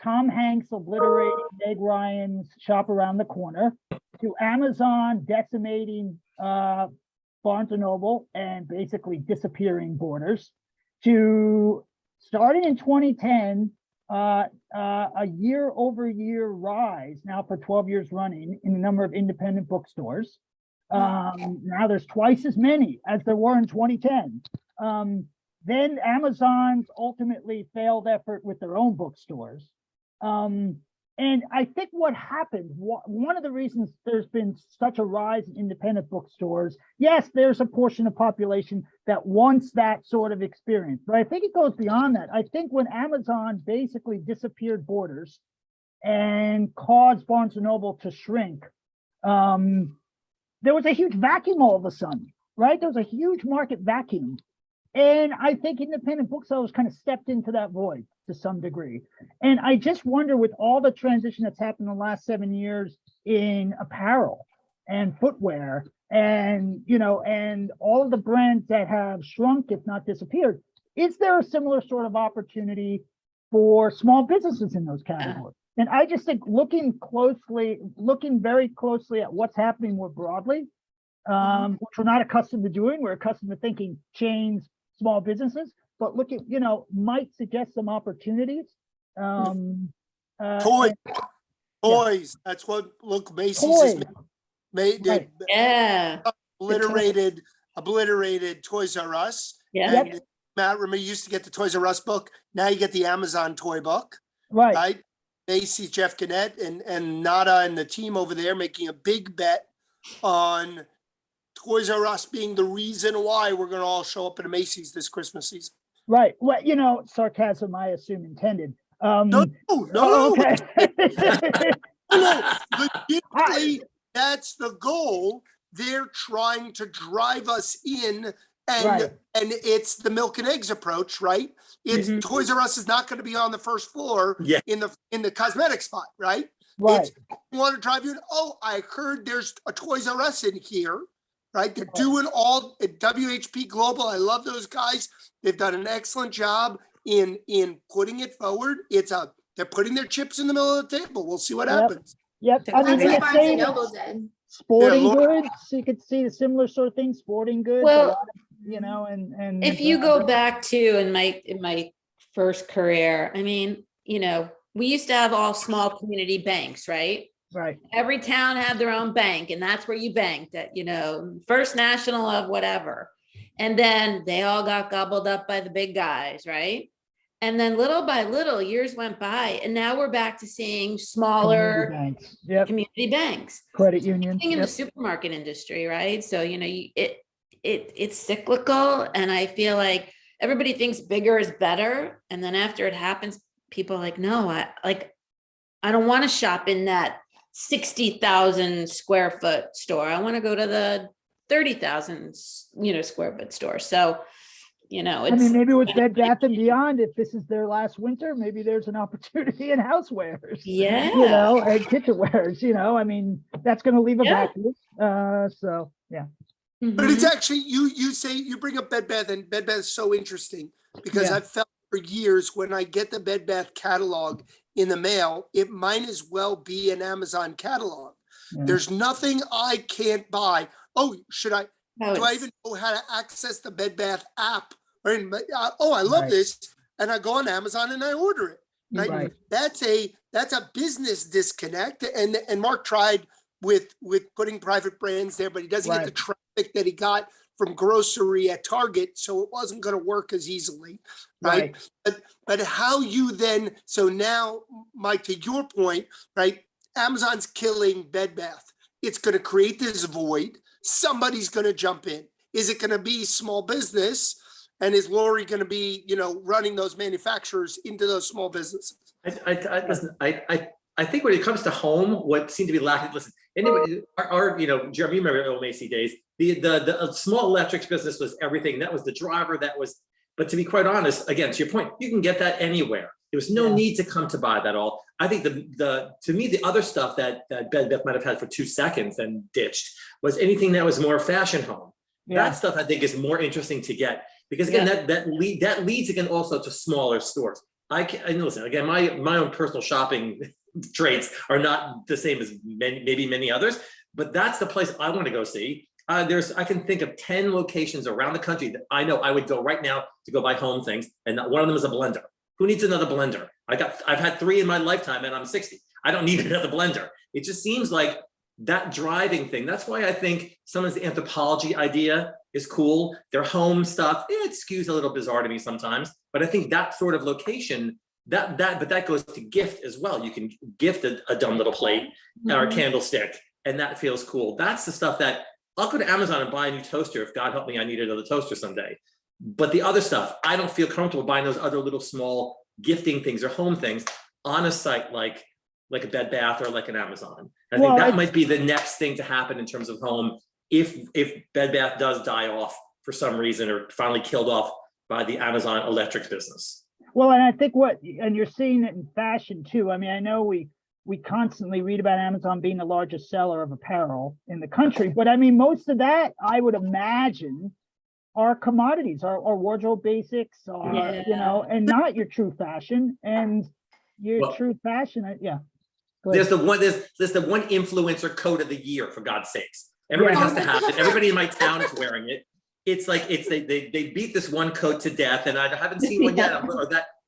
[SPEAKER 4] Tom Hanks obliterating Meg Ryan's Shop Around the Corner to Amazon decimating Barnes & Noble and basically disappearing Borders, to starting in 2010, a year-over-year rise now for 12 years running in the number of independent bookstores. Now there's twice as many as there were in 2010. Then Amazon's ultimately failed effort with their own bookstores. And I think what happened, one of the reasons there's been such a rise in independent bookstores, yes, there's a portion of population that wants that sort of experience, but I think it goes beyond that. I think when Amazon basically disappeared Borders and caused Barnes & Noble to shrink, there was a huge vacuum all of a sudden, right? There was a huge market vacuum. And I think independent booksellers kind of stepped into that void to some degree. And I just wonder, with all the transition that's happened in the last 7 years in apparel and footwear and, and all of the brands that have shrunk, if not disappeared, is there a similar sort of opportunity for small businesses in those categories? And I just think looking very closely at what's happening more broadly, which we're not accustomed to doing. We're accustomed to thinking chains, small businesses, but look at, might suggest some opportunities.
[SPEAKER 3] Toys. That's what, look, Macy's has made.
[SPEAKER 4] Right.
[SPEAKER 2] Yeah.
[SPEAKER 3] Obliterated Toys R Us.
[SPEAKER 2] Yeah.
[SPEAKER 3] And Matt, remember, you used to get the Toys R Us book. Now you get the Amazon toy book.
[SPEAKER 4] Right.
[SPEAKER 3] Macy's, Jeff Gannett and Nada and the team over there making a big bet on Toys R Us being the reason why we're going to all show up at a Macy's this Christmas season.
[SPEAKER 4] Right. Well, sarcasm, I assume, intended.
[SPEAKER 3] No.
[SPEAKER 4] Okay.
[SPEAKER 3] No, legitimately, that's the goal. They're trying to drive us in, and it's the milk and eggs approach, right? It's Toys R Us is not going to be on the first floor in the cosmetic spot, right?
[SPEAKER 4] Right.
[SPEAKER 3] You want to drive you in. Oh, I heard there's a Toys R Us in here. Right, they're doing all at WHP Global. I love those guys. They've done an excellent job in putting it forward. They're putting their chips in the middle of the table. We'll see what happens.
[SPEAKER 4] Yep. I mean,
[SPEAKER 1] That's what Barnes & Noble did.
[SPEAKER 4] Sporting goods. So you could see a similar sort of thing. Sporting goods.
[SPEAKER 2] Well,
[SPEAKER 4] and
[SPEAKER 2] if you go back to in my first career, I mean, we used to have all small community banks, right?
[SPEAKER 4] Right.
[SPEAKER 2] Every town had their own bank, and that's where you banked at, First National of whatever. And then they all got gobbled up by the big guys, right? And then little by little, years went by, and now we're back to seeing smaller
[SPEAKER 4] Community banks. Yep.
[SPEAKER 2] community banks.
[SPEAKER 4] Credit union.
[SPEAKER 2] In the
[SPEAKER 4] Yep.
[SPEAKER 2] supermarket industry, right? So, it's cyclical, and I feel like everybody thinks bigger is better. And then after it happens, people are like, no, I don't want to shop in that 60,000 square foot store. I want to go to the 30,000, square foot store. So,
[SPEAKER 4] I mean, maybe with Bed Bath and Beyond, if this is their last winter, maybe there's an opportunity in housewares.
[SPEAKER 2] Yeah.
[SPEAKER 4] And kitchenwares. I mean, that's going to leave a
[SPEAKER 2] Yeah.
[SPEAKER 4] vacuum. So yeah.
[SPEAKER 3] But it's
[SPEAKER 2] Mhm.
[SPEAKER 3] actually, you say, you bring up Bed Bath, and Bed Bath is so interesting because
[SPEAKER 4] Yeah.
[SPEAKER 3] I've felt for years when I get the Bed Bath catalog in the mail, it might as well be an Amazon catalog.
[SPEAKER 4] Yeah.
[SPEAKER 3] There's nothing I can't buy. Oh,
[SPEAKER 2] No,
[SPEAKER 3] do I
[SPEAKER 2] it's-
[SPEAKER 3] even know how to access the Bed Bath app? Oh, I love
[SPEAKER 4] Right.
[SPEAKER 3] this. And I go on Amazon and I order it. Right?
[SPEAKER 4] Right.
[SPEAKER 3] That's a business disconnect. And Mark tried with putting private brands there, but he doesn't get the traffic that he got from grocery at Target. So it wasn't going to work as easily. Right. But how you then, so now, Mike, to your point, right? Amazon's killing Bed Bath. It's going to create this void. Somebody's going to jump in. Is it going to be small business? And is Lori going to be, running those manufacturers into those small businesses?
[SPEAKER 5] Listen, I think when it comes to home, what seemed to be lacking, listen, anybody, Jeremy, you remember old Macy days, the small electrics business was everything. That was the driver. But to be quite honest, again, to your point, you can get that anywhere. There was no need to come to buy that all. I think to me, the other stuff that Bed Bath might have had for 2 seconds and ditched was anything that was more fashion home.
[SPEAKER 4] Yeah.
[SPEAKER 5] That stuff I think is more interesting to get because again, that leads again also to smaller stores. And listen, again, my own personal shopping traits are not the same as maybe many others, but that's the place I want to go see. I can think of 10 locations around the country that I know I would go right now to go buy home things, and one of them is a blender. Who needs another blender? I've had 3 in my lifetime, and I'm 60. I don't need another blender. It just seems like that driving thing. That's why I think some of the anthropology idea is cool. Their home stuff, it skews a little bizarre to me sometimes, but I think that sort of location, but that goes to gift as well. You can gift a dumb little plate or a candlestick, and that feels cool. That's the stuff that I'll go to Amazon and buy a new toaster if God help me, I need another toaster someday. But the other stuff, I don't feel comfortable buying those other little small gifting things or home things on a site like a Bed Bath or like an Amazon. I think that might be the next thing to happen in terms of home if Bed Bath does die off for some reason or finally killed off by the Amazon electrics business.
[SPEAKER 4] Well, and I think and you're seeing it in fashion too. I mean, I know we constantly read about Amazon being the largest seller of apparel in the country, but I mean, most of that I would imagine are commodities, are wardrobe basics, and not your true fashion. And your true fashion,
[SPEAKER 5] There's the one influencer code of the year, for God's sakes. Everybody has to have it. Everybody in my town is wearing it. It's like they beat this one coat to death, and I haven't seen one yet.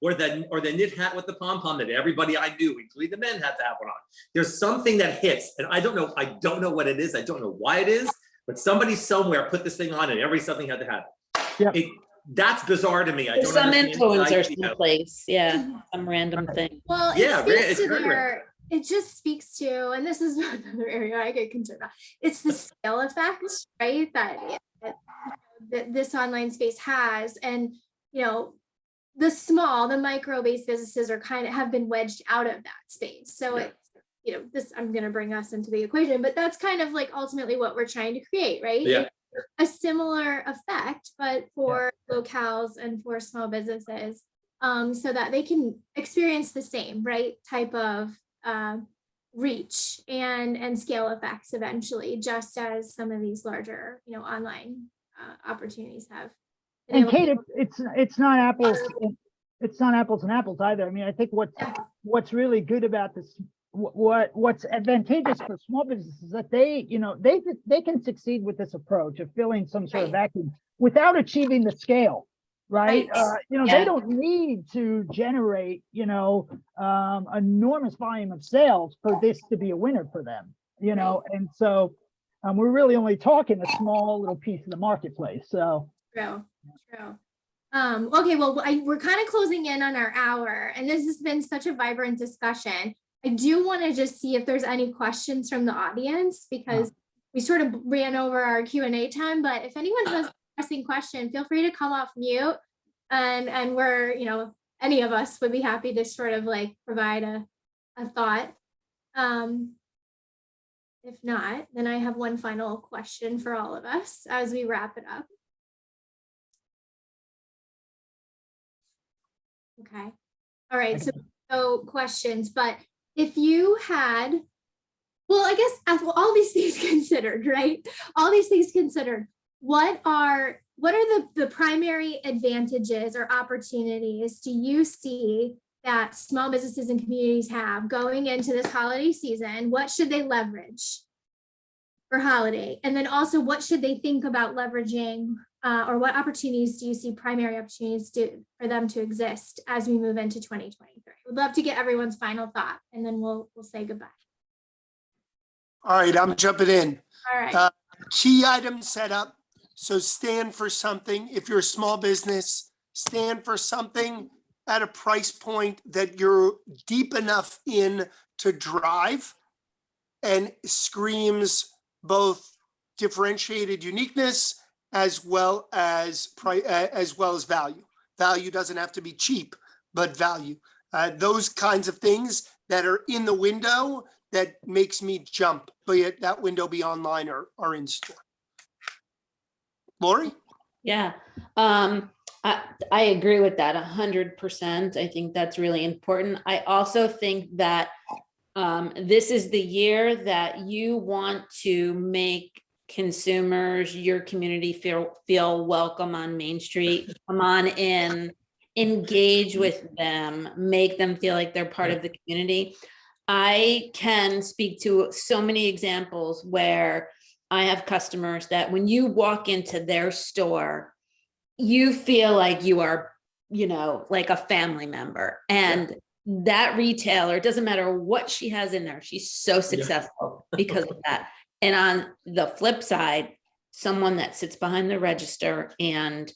[SPEAKER 5] Or the knit hat with the pom-pom that everybody I knew, including the men, had to have one on. There's something that hits, and I don't know what it is. I don't know why it is, but somebody somewhere put this thing on, and something had to have it.
[SPEAKER 4] Yep.
[SPEAKER 5] That's bizarre to me. I don't
[SPEAKER 2] Some
[SPEAKER 5] understand
[SPEAKER 2] influencer someplace, some random thing.
[SPEAKER 1] Well, it just speaks to, and this is another area I get concerned about. It's the scale effect, right? That this online space has, and the micro-based businesses have been wedged out of that space. So it's, I'm going to bring us into the equation, but that's kind of like ultimately what we're trying to create, right?
[SPEAKER 5] Yeah.
[SPEAKER 1] A similar effect, but for locales and for small businesses, so that they can experience the same type of reach and scale effects eventually, just as some of these larger, online opportunities have.
[SPEAKER 4] And Kate, it's not apples. It's not apples and apples either. I mean, I think what's really good about this, what's advantageous for small businesses is that they can succeed with this approach of filling some sort of vacuum without achieving the scale right?
[SPEAKER 1] Right.
[SPEAKER 4] You know,
[SPEAKER 2] Yeah.
[SPEAKER 4] they don't need to generate, enormous volume of sales for this to be a winner for them, and so we're really only talking a small little piece of the marketplace. So
[SPEAKER 1] True. Okay, well, we're kind of closing in on our hour, and this has been such a vibrant discussion. I do want to just see if there's any questions from the audience, because we sort of ran over our Q&A time, but if anyone has a pressing question, feel free to come off mute, and we're, any of us would be happy to sort of like provide a thought. If not, then I have one final question for all of us as we wrap it up. Okay. All right. So questions, but if you had, well, I guess all these things considered, right? All these things considered, what are the primary advantages or opportunities do you see that small businesses and communities have going into this holiday season? What should they leverage for holiday? And then also, what should they think about leveraging, or what opportunities do you see primary opportunities for them to exist as we move into 2023? We'd love to get everyone's final thought, and then we'll say goodbye.
[SPEAKER 3] All right, I'm jumping in.
[SPEAKER 1] All right.
[SPEAKER 3] Key item setup. So stand for something. If you're a small business, stand for something at a price point that you're deep enough in to drive and screams both differentiated uniqueness as well as value. Value doesn't have to be cheap, but value. Those kinds of things that are in the window that makes me jump, but yet that window be online or in store. Lori?
[SPEAKER 2] Yeah, I agree with that 100%. I think that's really important. I also think that this is the year that you want to make consumers, your community feel welcome on Main Street. Come on in, engage with them, make them feel like they're part of the community. I can speak to so many examples where I have customers that when you walk into their store, you feel like you are, like a family member. And that retailer, it doesn't matter what she has in there, she's so successful because of that. And on the flip side, someone that sits behind the register and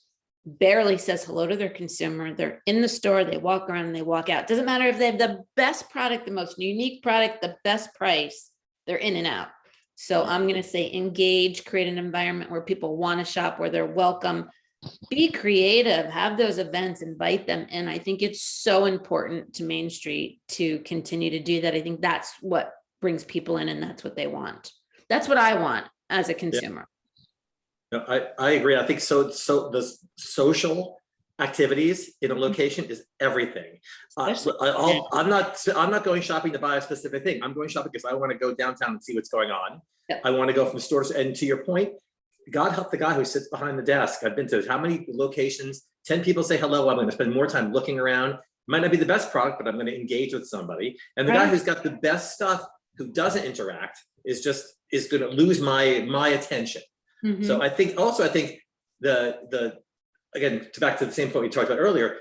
[SPEAKER 2] barely says hello to their consumer, they're in the store, they walk around and they walk out. Doesn't matter if they have the best product, the most unique product, the best price, they're in and out. So I'm going to say engage, create an environment where people want to shop, where they're welcome. Be creative, have those events, invite them in. I think it's so important to Main Street to continue to do that. I think that's what brings people in, and that's what they want. That's what I want as a consumer.
[SPEAKER 5] No, I agree. I think so the social activities in a location is everything. I'm not going shopping to buy a specific thing. I'm going shopping because I want to go downtown and see what's going on. Yeah. I want to go from stores. And to your point, God help the guy who sits behind the desk. I've been to how many locations? 10 people say hello. I'm going to spend more time looking around. Might not be the best product, but I'm going to engage with somebody. And the guy who's got the best stuff, who doesn't interact, is going to lose my attention. Mm-hmm. So I think the again, back to the same point we talked about earlier,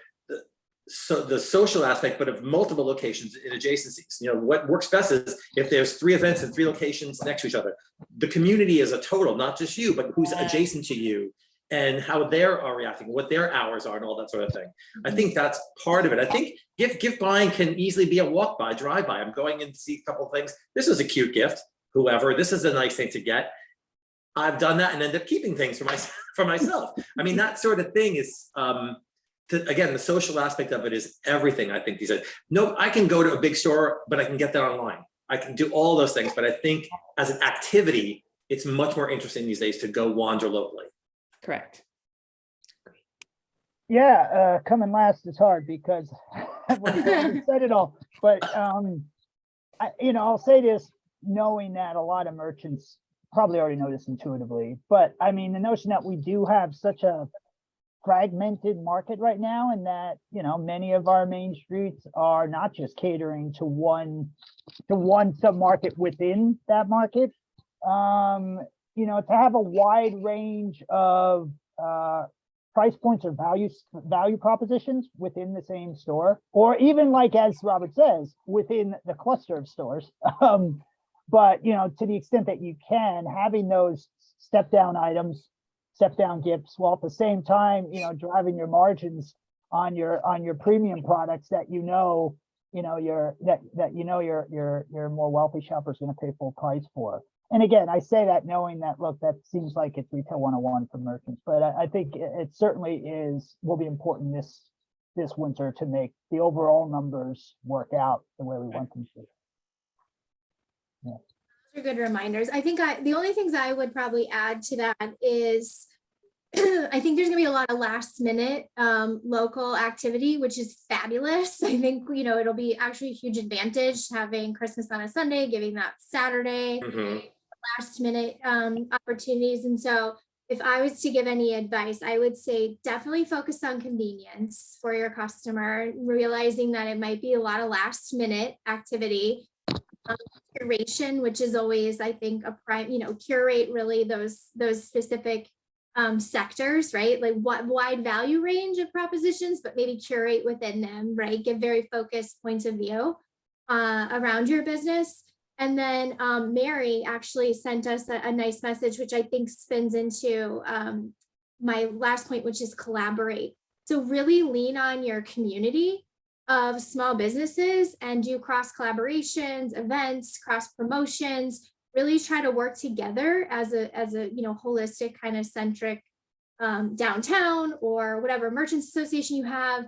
[SPEAKER 5] the social aspect, but of multiple locations in adjacencies. What works best is if there's 3 events in 3 locations next to each other. The community as a total, not just you, but who's adjacent to you and how they are reacting, what their hours are and all that sort of thing. Mm-hmm. I think that's part of it. I think gift buying can easily be a walk by, drive by. I'm going in to see a couple of things. This is a cute gift, whoever, this is a nice thing to get. I've done that and end up keeping things for myself. I mean, that sort of thing is, again, the social aspect of it is everything. I think these days. No, I can go to a big store, but I can get that online. I can do all those things, but I think as an activity, it's much more interesting these days to go wander locally.
[SPEAKER 2] Correct.
[SPEAKER 4] Yeah, coming last is hard because we said it all. But I'll say this, knowing that a lot of merchants probably already know this intuitively, but I mean, the notion that we do have such a fragmented market right now, and that many of our main streets are not just catering to one sub-market within that market. To have a wide range of price points or value propositions within the same store, or even like, as Robert says, within the cluster of stores. But, you know, to the extent that you can, having those step down items, step down gifts, while at the same time, you know, driving your margins on your premium products that your more wealthy shopper's going to pay full price for. And again, I say that knowing that, look, that seems like it's retail 101 for merchants, but I think it certainly will be important this winter to make the overall numbers work out the way we want them to.
[SPEAKER 1] Those are good reminders. I think the only things I would probably add to that is I think there's gonna be a lot of last minute local activity, which is fabulous. I think, you know, it'll be actually a huge advantage having Christmas on a Sunday, giving that Saturday last minute opportunities. And so if I was to give any advice, I would say definitely focus on convenience for your customer, realizing that it might be a lot of last minute activity. Curation, which is always, I think, a prime, you know, curate really those specific sectors, right? Like what wide value range of propositions, but maybe curate within them, right? Give very focused points of view around your business. And then Mary actually sent us a nice message, which I think spins into my last point, which is collaborate. So really lean on your community of small businesses and do cross collaborations, events, cross promotions, really try to work together as a you know, holistic kind of centric downtown or whatever merchants association you have,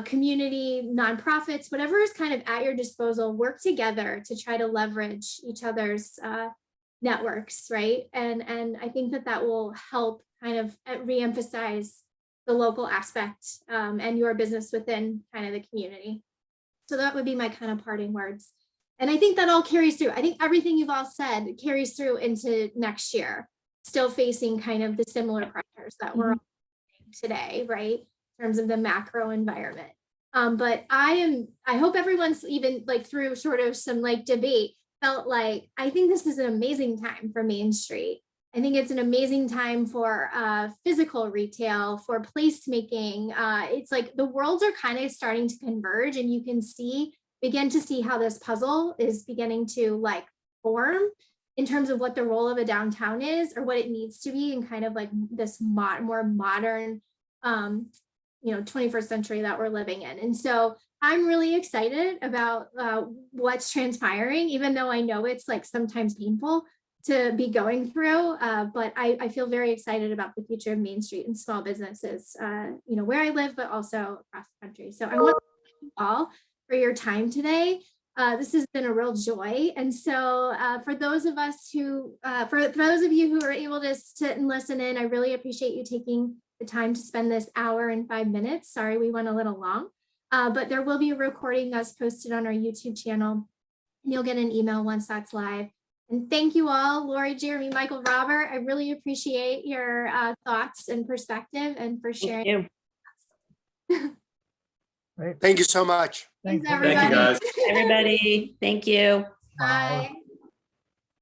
[SPEAKER 1] community, nonprofits, whatever is kind of at your disposal, work together to try to leverage each other's networks, right? And I think that will help kind of reemphasize the local aspect and your business within kind of the community. So that would be my kind of parting words. And I think that all carries through. I think everything you've all said carries through into next year, still facing kind of the similar pressures that we're today, right? In terms of the macro environment. But I hope everyone's even like through sort of some like debate felt like, I think this is an amazing time for Main Street. I think it's an amazing time for physical retail, for placemaking. It's like the worlds are kind of starting to converge, and you can begin to see how this puzzle is beginning to like form in terms of what the role of a downtown is or what it needs to be in kind of like this more modern, you know, 21st century that we're living in. And so I'm really excited about what's transpiring, even though I know it's like sometimes painful to be going through, but I feel very excited about the future of Main Street and small businesses, you know, where I live, but also across the country. So I want to thank you all for your time today. This has been a real joy. And so for those of us who, for those of you who are able to sit and listen in, I really appreciate you taking the time to spend this hour and 5 minutes. Sorry, we went a little long, but there will be a recording that's posted on our YouTube channel, and you'll get an email once that's live. And thank you all, Lori, Jeremy, Michael, Robert. I really appreciate your thoughts and perspective and for sharing.
[SPEAKER 3] Thank you so much.
[SPEAKER 1] Thanks,
[SPEAKER 4] Thank you.
[SPEAKER 1] everybody.
[SPEAKER 5] Thank you, guys.
[SPEAKER 2] Everybody, thank you.
[SPEAKER 1] Bye.